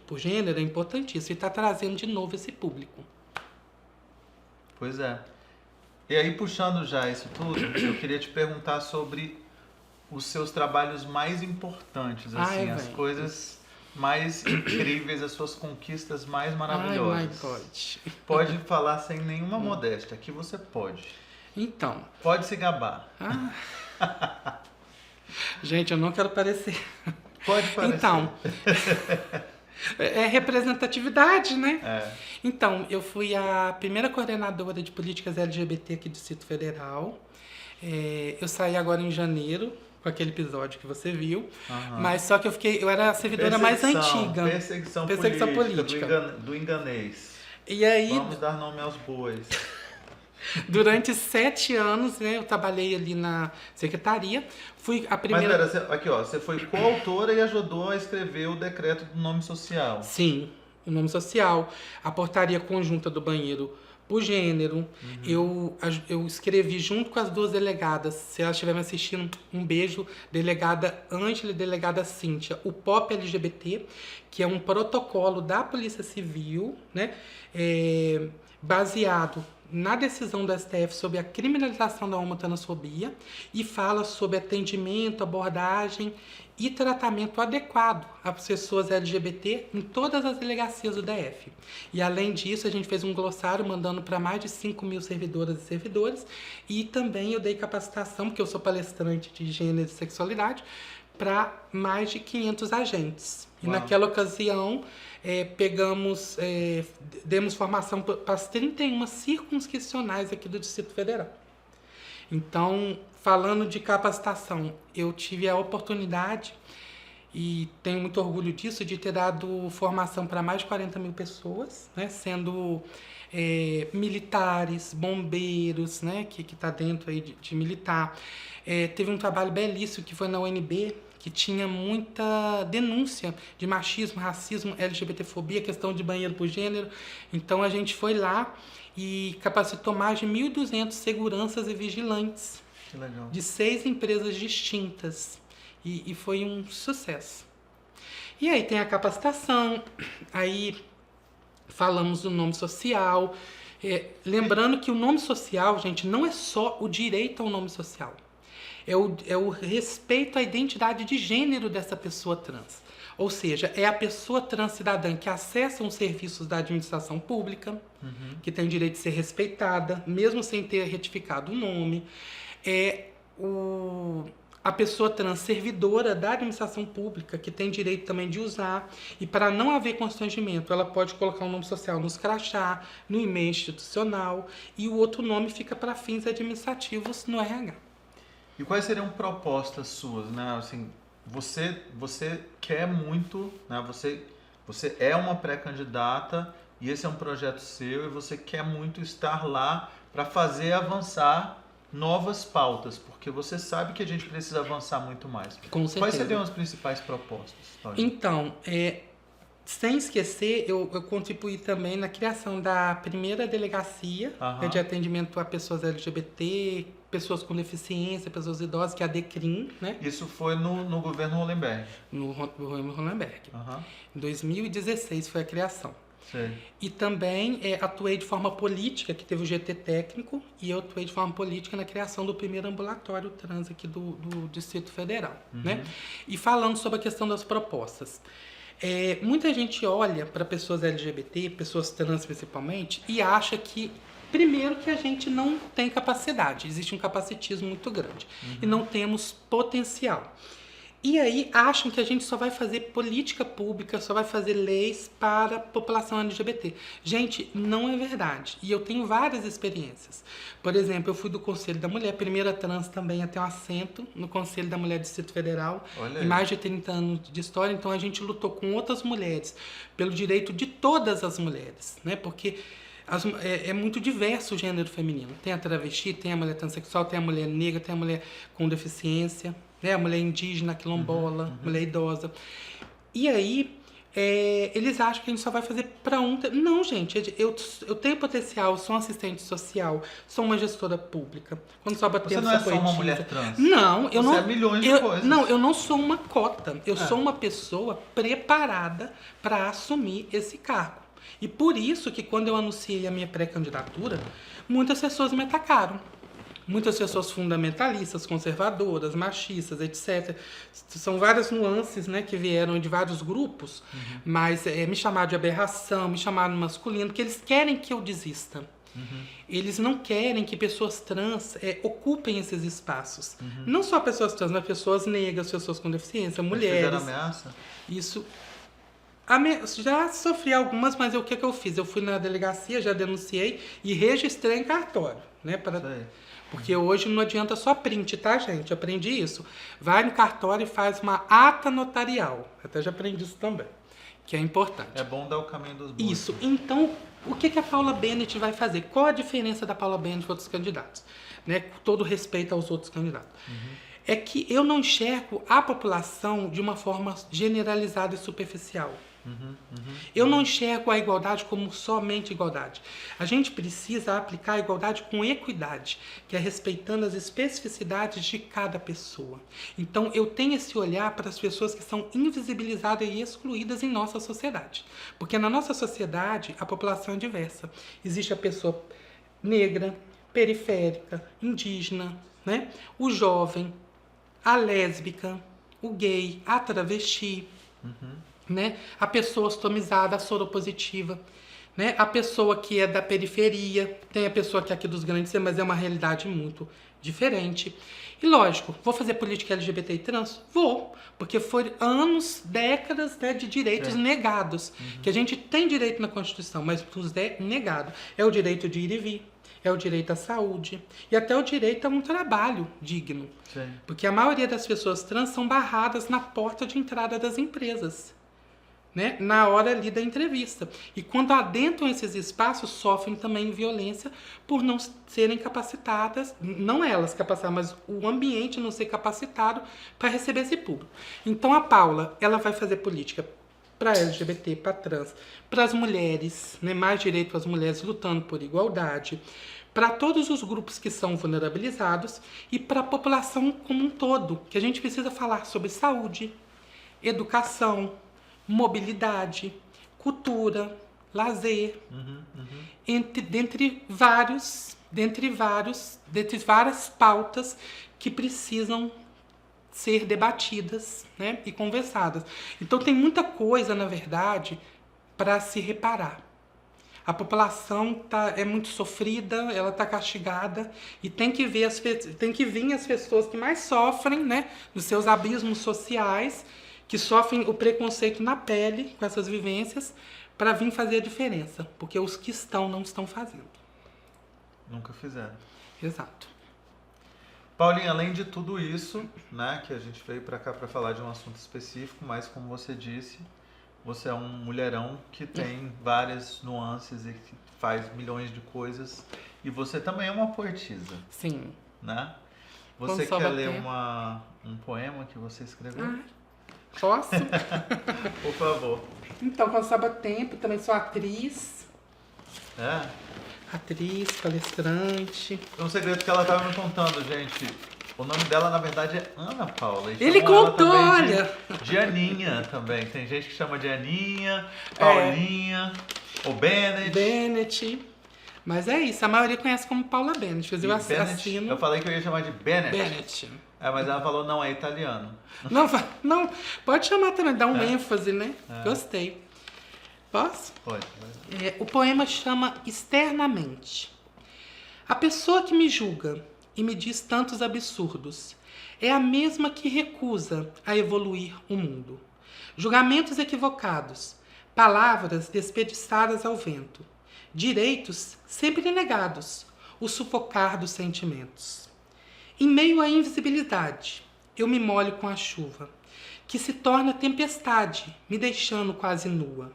por gênero é importantíssima e está trazendo de novo esse público. Pois é. E aí, puxando já isso tudo, eu queria te perguntar sobre os seus trabalhos mais importantes, assim, as coisas mais incríveis, as suas conquistas mais maravilhosas. Pode falar sem nenhuma modéstia, aqui você pode. Então. Pode se gabar. Gente, eu não quero parecer. Pode parecer. Então, é representatividade, né? Então, eu fui a primeira coordenadora de políticas LGBT aqui do Distrito Federal. Eu saí agora em janeiro, com aquele episódio que você viu. Mas só que eu era a servidora mais antiga. Perseguição política. Do enganês. E aí, vamos dar nome aos bois. Durante 7 anos, né, eu trabalhei ali na secretaria. Fui a primeira... Mas pera, aqui ó, você foi coautora e ajudou a escrever o decreto do nome social. Sim, o nome social. A portaria conjunta do banheiro por gênero. Eu escrevi junto com as 2 delegadas. Se elas estiverem assistindo, um beijo. Delegada Ângela e delegada Cíntia. O POP LGBT, que é um protocolo da Polícia Civil, né, baseado na decisão do STF sobre a criminalização da homotransfobia e fala sobre atendimento, abordagem e tratamento adequado às pessoas LGBT em todas as delegacias do DF. E além disso, a gente fez um glossário mandando para mais de 5.000 servidoras e servidores, e também eu dei capacitação, porque eu sou palestrante de gênero e sexualidade, para mais de 500 agentes. E naquela ocasião, demos formação para as 31 circunscricionais aqui do Distrito Federal. Então, falando de capacitação, eu tive a oportunidade, e tenho muito orgulho disso, de ter dado formação para mais de 40 mil pessoas, né, sendo militares, bombeiros, né, que está dentro aí de militar. Teve um trabalho belíssimo que foi na UNB, que tinha muita denúncia de machismo, racismo, LGBTfobia, questão de banheiro por gênero. Então a gente foi lá e capacitou mais de 1.200 seguranças e vigilantes de 6 empresas distintas. E foi um sucesso. E aí tem a capacitação, aí falamos do nome social. Lembrando que o nome social, gente, não é só o direito ao nome social. É o respeito à identidade de gênero dessa pessoa trans. Ou seja, é a pessoa trans cidadã que acessa os serviços da administração pública, que tem o direito de ser respeitada, mesmo sem ter retificado o nome. A pessoa trans servidora da administração pública, que tem direito também de usar, e para não haver constrangimento, ela pode colocar um nome social nos crachá, no e-mail institucional, e o outro nome fica para fins administrativos no RH. E quais seriam propostas suas, né? Assim, você quer muito, né? Você é uma pré-candidata e esse é um projeto seu e você quer muito estar lá para fazer avançar novas pautas, porque você sabe que a gente precisa avançar muito mais. Com certeza. Quais seriam as principais propostas, Paulinha? Então, sem esquecer, eu contribuí também na criação da primeira delegacia de atendimento a pessoas LGBT, pessoas com deficiência, pessoas idosas, que é a DECRIM, né? Isso foi no governo Hollenberg? No governo Hollenberg. Em 2016 foi a criação. Sei. E também atuei de forma política, que teve o GT técnico, e eu atuei de forma política na criação do primeiro ambulatório trans aqui do Distrito Federal. Né? E falando sobre a questão das propostas. Muita gente olha para pessoas LGBT, pessoas trans principalmente, e acha que, primeiro, que a gente não tem capacidade, existe um capacitismo muito grande, e não temos potencial. E aí acham que a gente só vai fazer política pública, só vai fazer leis para a população LGBT. Gente, não é verdade. E eu tenho várias experiências. Por exemplo, eu fui do Conselho da Mulher, primeira trans também a ter um assento no Conselho da Mulher do Distrito Federal, em mais de 30 anos de história. Então a gente lutou com outras mulheres pelo direito de todas as mulheres, né? Porque é muito diverso o gênero feminino. Tem a travesti, tem a mulher transexual, tem a mulher negra, tem a mulher com deficiência, né? A mulher indígena, quilombola, mulher idosa. E aí, eles acham que a gente só vai fazer para um... Não, gente, eu tenho potencial, sou uma assistente social, sou uma gestora pública. Quando só Você não é só uma mulher trans? Não, eu não... Você é milhões de coisas. Não, eu não sou uma cota. Eu sou uma pessoa preparada para assumir esse cargo. E por isso que quando eu anunciei a minha pré-candidatura, muitas pessoas me atacaram. Muitas pessoas fundamentalistas, conservadoras, machistas, etc. São várias nuances, né, que vieram de vários grupos, mas me chamaram de aberração, me chamaram de masculino, porque eles querem que eu desista. Eles não querem que pessoas trans ocupem esses espaços. Não só pessoas trans, mas pessoas negras, pessoas com deficiência, mulheres. Fizeram ameaça? Isso... Já sofri algumas, mas o que eu fiz? Eu fui na delegacia, já denunciei e registrei em cartório, né? Porque hoje não adianta só print, tá, gente? Eu aprendi isso. Vai no cartório e faz uma ata notarial. Até já aprendi isso também, que é importante. É bom dar o caminho dos bois. Isso. Então, o que a Paula Bennett vai fazer? Qual a diferença da Paula Bennett para outros candidatos? Né? Com todo respeito aos outros candidatos. É que eu não enxergo a população de uma forma generalizada e superficial. Eu não enxergo a igualdade como somente igualdade. A gente precisa aplicar a igualdade com equidade, que é respeitando as especificidades de cada pessoa. Então, eu tenho esse olhar para as pessoas que são invisibilizadas e excluídas em nossa sociedade. Porque na nossa sociedade, a população é diversa. Existe a pessoa negra, periférica, indígena, né? O jovem, a lésbica, o gay, a travesti, né? A pessoa ostomizada, a soropositiva, né? A pessoa que é da periferia, tem a pessoa que é aqui dos grandes, mas é uma realidade muito diferente. E lógico, vou fazer política LGBT e trans? Vou, porque foram anos, décadas, né, de direitos negados, que a gente tem direito na Constituição, mas nos é negado. É o direito de ir e vir, é o direito à saúde e até o direito a um trabalho digno. Sim. Porque a maioria das pessoas trans são barradas na porta de entrada das empresas, né? Na hora ali da entrevista. E quando adentram esses espaços, sofrem também violência por não serem capacitadas, não elas capacitadas, mas o ambiente não ser capacitado para receber esse público. Então a Paula, ela vai fazer política para LGBT, para trans, para as mulheres, né? Mais direito para as mulheres lutando por igualdade, para todos os grupos que são vulnerabilizados e para a população como um todo, que a gente precisa falar sobre saúde, educação, mobilidade, cultura, lazer, dentre várias pautas que precisam ser debatidas, né, e conversadas. Então tem muita coisa, na verdade, para se reparar. A população é muito sofrida, ela está castigada e tem que vir as pessoas que mais sofrem, né, nos seus abismos sociais, que sofrem o preconceito na pele com essas vivências, para vir fazer a diferença, porque os que não estão fazendo. Nunca fizeram. Exato. Paulinha, além de tudo isso, né, que a gente veio para cá para falar de um assunto específico, mas como você disse, você é um mulherão que tem várias nuances e que faz milhões de coisas, e você também é uma poetisa. Sim. Né? Você quer ler um poema que você escreveu? Posso? Por favor. Então, quando sobra tempo, também sou atriz. É? Atriz, palestrante. É um segredo que ela estava me contando, gente. O nome dela, na verdade, é Ana Paula. Ele contou, olha! De Aninha também. Tem gente que chama de Aninha, Paulinha, ou Bennett. Bennett. Mas é isso, a maioria conhece como Paula Bennett. Eu assino. Eu falei que eu ia chamar de Bennett. Bennett. Mas ela falou, não, é italiano. Não, pode chamar também, dá um ênfase, né? Gostei. Posso? Pode. O poema chama Externamente. A pessoa que me julga e me diz tantos absurdos é a mesma que recusa a evoluir o mundo. Julgamentos equivocados, palavras desperdiçadas ao vento, direitos sempre negados, o sufocar dos sentimentos. Em meio à invisibilidade, eu me molho com a chuva, que se torna tempestade, me deixando quase nua.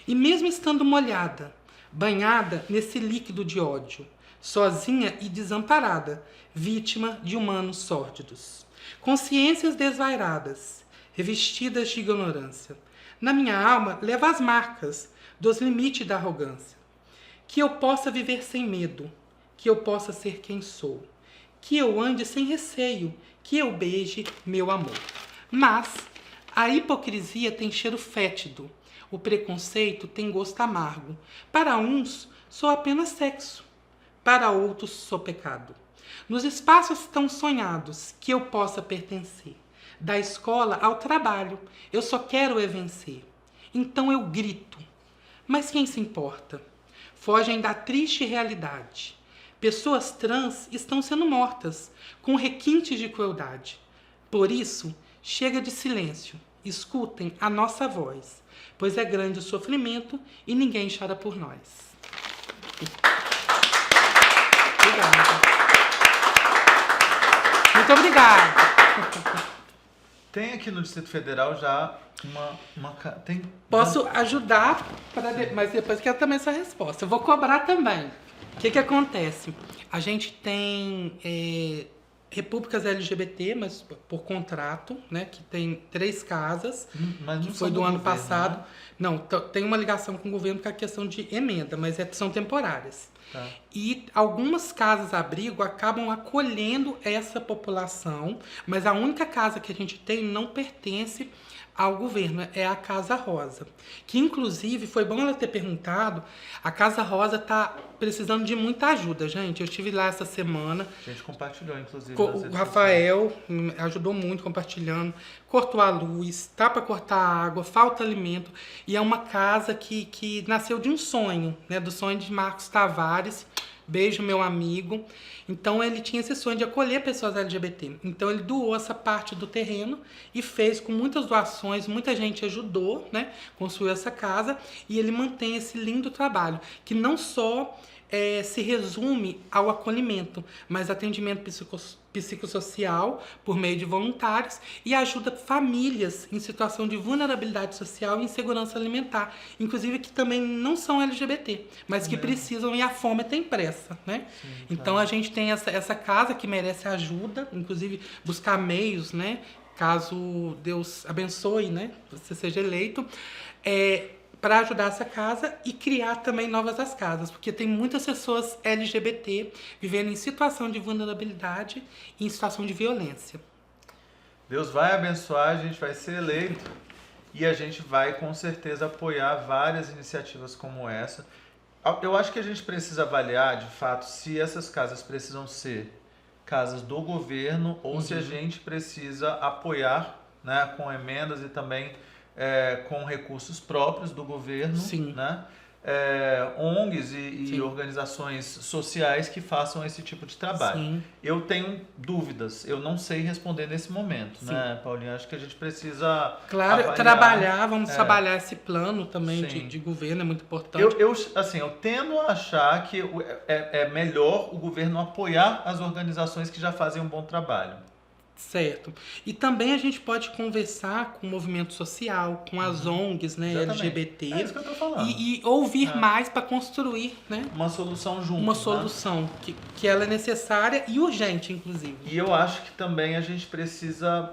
E mesmo estando molhada, banhada nesse líquido de ódio, sozinha e desamparada, vítima de humanos sórdidos. Consciências desvairadas, revestidas de ignorância. Na minha alma leva as marcas dos limites da arrogância. Que eu possa viver sem medo, que eu possa ser quem sou. Que eu ande sem receio, que eu beije meu amor. Mas a hipocrisia tem cheiro fétido, o preconceito tem gosto amargo. Para uns, sou apenas sexo, para outros, sou pecado. Nos espaços tão sonhados que eu possa pertencer, da escola ao trabalho, eu só quero vencer. Então eu grito, mas quem se importa? Fogem da triste realidade. Pessoas trans estão sendo mortas, com requintes de crueldade. Por isso, chega de silêncio, escutem a nossa voz, pois é grande o sofrimento e ninguém chora por nós. Obrigada. Muito obrigada. Tem aqui no Distrito Federal já tem... Posso ajudar, mas depois quero também essa resposta. Eu vou cobrar também. O que acontece? A gente tem repúblicas LGBT, mas por contrato, né? Que tem 3 casas, que foi do ano passado. Né? Não, tem uma ligação com o governo com a questão de emenda, mas são temporárias. Tá. E algumas casas-abrigo acabam acolhendo essa população, mas a única casa que a gente tem não pertence ao governo, é a Casa Rosa. Que, inclusive, foi bom ela ter perguntado, a Casa Rosa está precisando de muita ajuda, gente. Eu estive lá essa semana. A gente compartilhou, inclusive. O Rafael ajudou muito compartilhando. Cortou a luz, tá para cortar a água, falta alimento. E é uma casa que nasceu de um sonho, né? Do sonho de Marcos Tavares. Beijo, meu amigo. Então, ele tinha esse sonho de acolher pessoas LGBT. Então, ele doou essa parte do terreno e fez com muitas doações, muita gente ajudou, né? Construiu essa casa e ele mantém esse lindo trabalho, que não só se resume ao acolhimento, mas atendimento psicossocial por meio de voluntários e ajuda famílias em situação de vulnerabilidade social e insegurança alimentar, inclusive que também não são LGBT, mas que precisam, e a fome tem pressa, né? Sim, então claro. A gente tem essa casa que merece ajuda, inclusive buscar meios, né? Caso Deus abençoe, né? Você seja eleito, para ajudar essa casa e criar também novas casas, porque tem muitas pessoas LGBT vivendo em situação de vulnerabilidade e em situação de violência. Deus vai abençoar, a gente vai ser eleito e a gente vai com certeza apoiar várias iniciativas como essa. Eu acho que a gente precisa avaliar, de fato, se essas casas precisam ser casas do governo ou se a gente precisa apoiar, né, com emendas e também com recursos próprios do governo, Sim. Né? ONGs e organizações sociais que façam esse tipo de trabalho. Sim. Eu tenho dúvidas, eu não sei responder nesse momento, né, Paulinha? Acho que a gente precisa avaliar, vamos trabalhar esse plano também de governo, é muito importante. Eu tendo a achar que é melhor o governo apoiar as organizações que já fazem um bom trabalho. Certo. E também a gente pode conversar com o movimento social, com as ONGs, né, LGBT. É isso que eu tô falando. E ouvir mais para construir, né? Uma solução junto. Uma solução que ela é necessária e urgente, inclusive. E eu acho que também a gente precisa...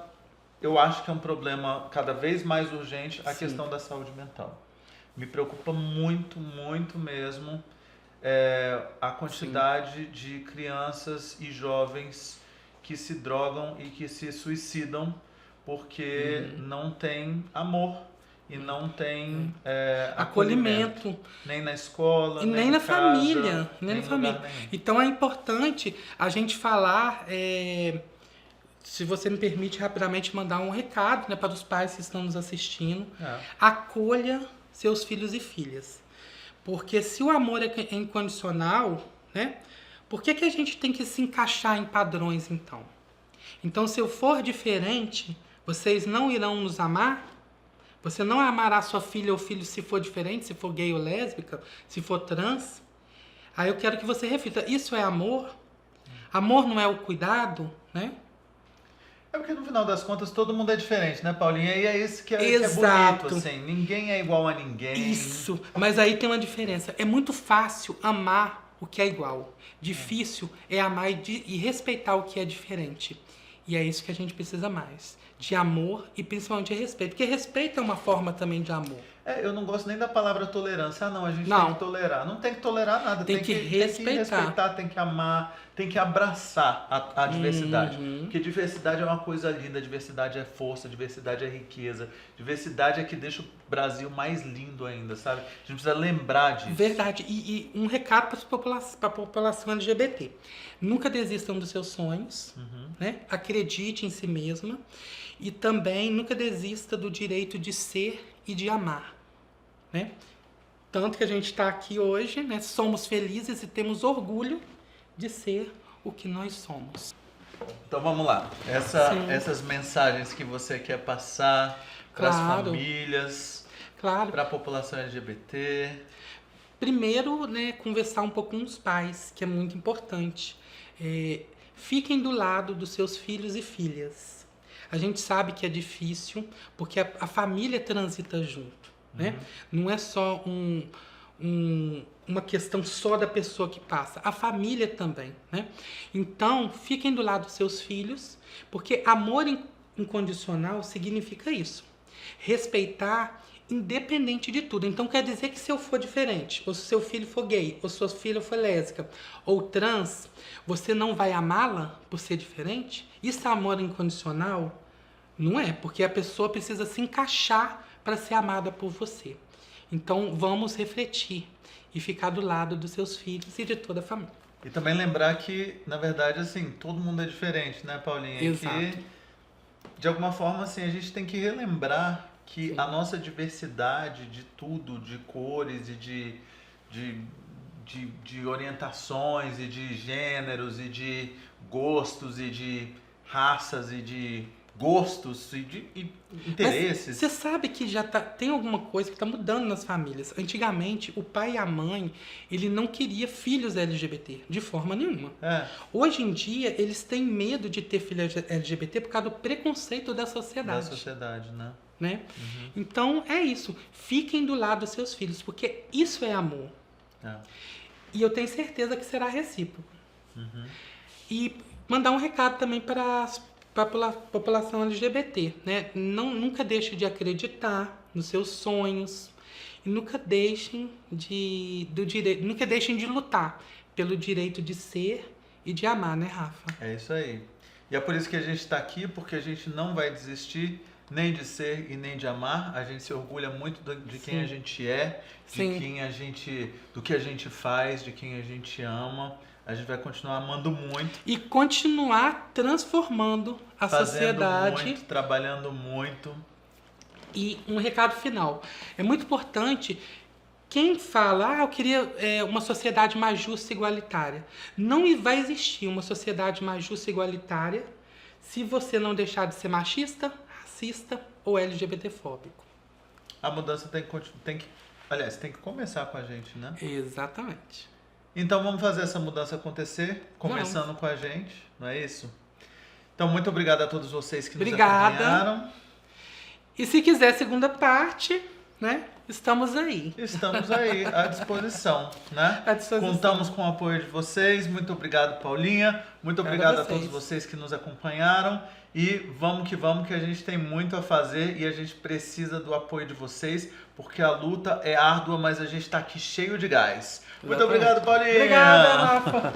Eu acho que é um problema cada vez mais urgente a questão da saúde mental. Me preocupa muito, muito mesmo a quantidade de crianças e jovens que se drogam e que se suicidam porque não tem amor e não tem acolhimento. Nem na escola, e nem na casa, família. Nem na família. Então é importante a gente falar, se você me permite rapidamente mandar um recado, né, para os pais que estão nos assistindo. Acolha seus filhos e filhas. Porque se o amor é incondicional, né? Por que a gente tem que se encaixar em padrões, então? Então, se eu for diferente, vocês não irão nos amar? Você não amará sua filha ou filho se for diferente, se for gay ou lésbica, se for trans? Aí eu quero que você reflita, isso é amor? Amor não é o cuidado, né? É porque no final das contas todo mundo é diferente, né, Paulinha? E é isso que é bonito, assim. Ninguém é igual a ninguém. Isso, mas aí tem uma diferença. É muito fácil amar o que é igual. Difícil é amar e respeitar o que é diferente. E é isso que a gente precisa mais. De amor e principalmente de respeito. Porque respeito é uma forma também de amor. Eu não gosto nem da palavra tolerância. A gente tem que tolerar. Não tem que tolerar nada. Tem que respeitar, tem que amar, tem que abraçar a diversidade. Porque diversidade é uma coisa linda, diversidade é força, diversidade é riqueza, diversidade é que deixa o Brasil mais lindo ainda, sabe? A gente precisa lembrar disso. Verdade. E um recado para a população LGBT. Nunca desistam dos seus sonhos, né? Acredite em si mesma. E também nunca desista do direito de ser e de amar, né? Tanto que a gente está aqui hoje, né? Somos felizes e temos orgulho de ser o que nós somos. Então vamos lá. Essas mensagens que você quer passar para as famílias, para a população LGBT. Primeiro, né, conversar um pouco com os pais, que é muito importante. Fiquem do lado dos seus filhos e filhas. A gente sabe que é difícil, porque a família transita junto, né? Não é só uma questão só da pessoa que passa, a família também, né? Então, fiquem do lado dos seus filhos, porque amor incondicional significa isso. Respeitar independente de tudo. Então, quer dizer que se eu for diferente, ou se seu filho for gay, ou se sua filha for lésbica, ou trans, você não vai amá-la por ser diferente? Isso é amor incondicional? Não é, porque a pessoa precisa se encaixar para ser amada por você. Então, vamos refletir e ficar do lado dos seus filhos e de toda a família. E também lembrar que, na verdade, assim, todo mundo é diferente, né, Paulinha? Exato. E que, de alguma forma, assim, a gente tem que relembrar que a nossa diversidade de tudo, de cores e de orientações e de gêneros e de gostos e de raças e de gostos e de interesses. Você sabe que já tem alguma coisa que está mudando nas famílias. Antigamente, o pai e a mãe, ele não queria filhos LGBT, de forma nenhuma. Hoje em dia, eles têm medo de ter filho LGBT por causa do preconceito da sociedade. Da sociedade, né? Uhum. Então, é isso. Fiquem do lado dos seus filhos, porque isso é amor. E eu tenho certeza que será recíproco. Uhum. E mandar um recado também para a população LGBT, né? Nunca deixe de acreditar nos seus sonhos e nunca deixem de lutar pelo direito de ser e de amar, né, Rafa? É isso aí. E é por isso que a gente está aqui, porque a gente não vai desistir nem de ser e nem de amar. A gente se orgulha muito de quem a gente é, do que a gente faz, de quem a gente ama. A gente vai continuar amando muito. E continuar transformando a sociedade. Fazendo muito, trabalhando muito. E um recado final. É muito importante, quem fala, eu queria uma sociedade mais justa e igualitária. Não vai existir uma sociedade mais justa e igualitária se você não deixar de ser machista, racista ou LGBTfóbico. A mudança tem que começar com a gente, né? Exatamente. Então vamos fazer essa mudança acontecer, começando com a gente, não é isso? Então muito obrigado a todos vocês que nos acompanharam. E se quiser a segunda parte, né? Estamos aí. Estamos aí, à disposição, né? Contamos com o apoio de vocês. Muito obrigado, Paulinha. Muito obrigado a todos vocês que nos acompanharam. E vamos que a gente tem muito a fazer e a gente precisa do apoio de vocês, porque a luta é árdua, mas a gente está aqui cheio de gás. Muito obrigado, Paulinha. Obrigada, Rafa.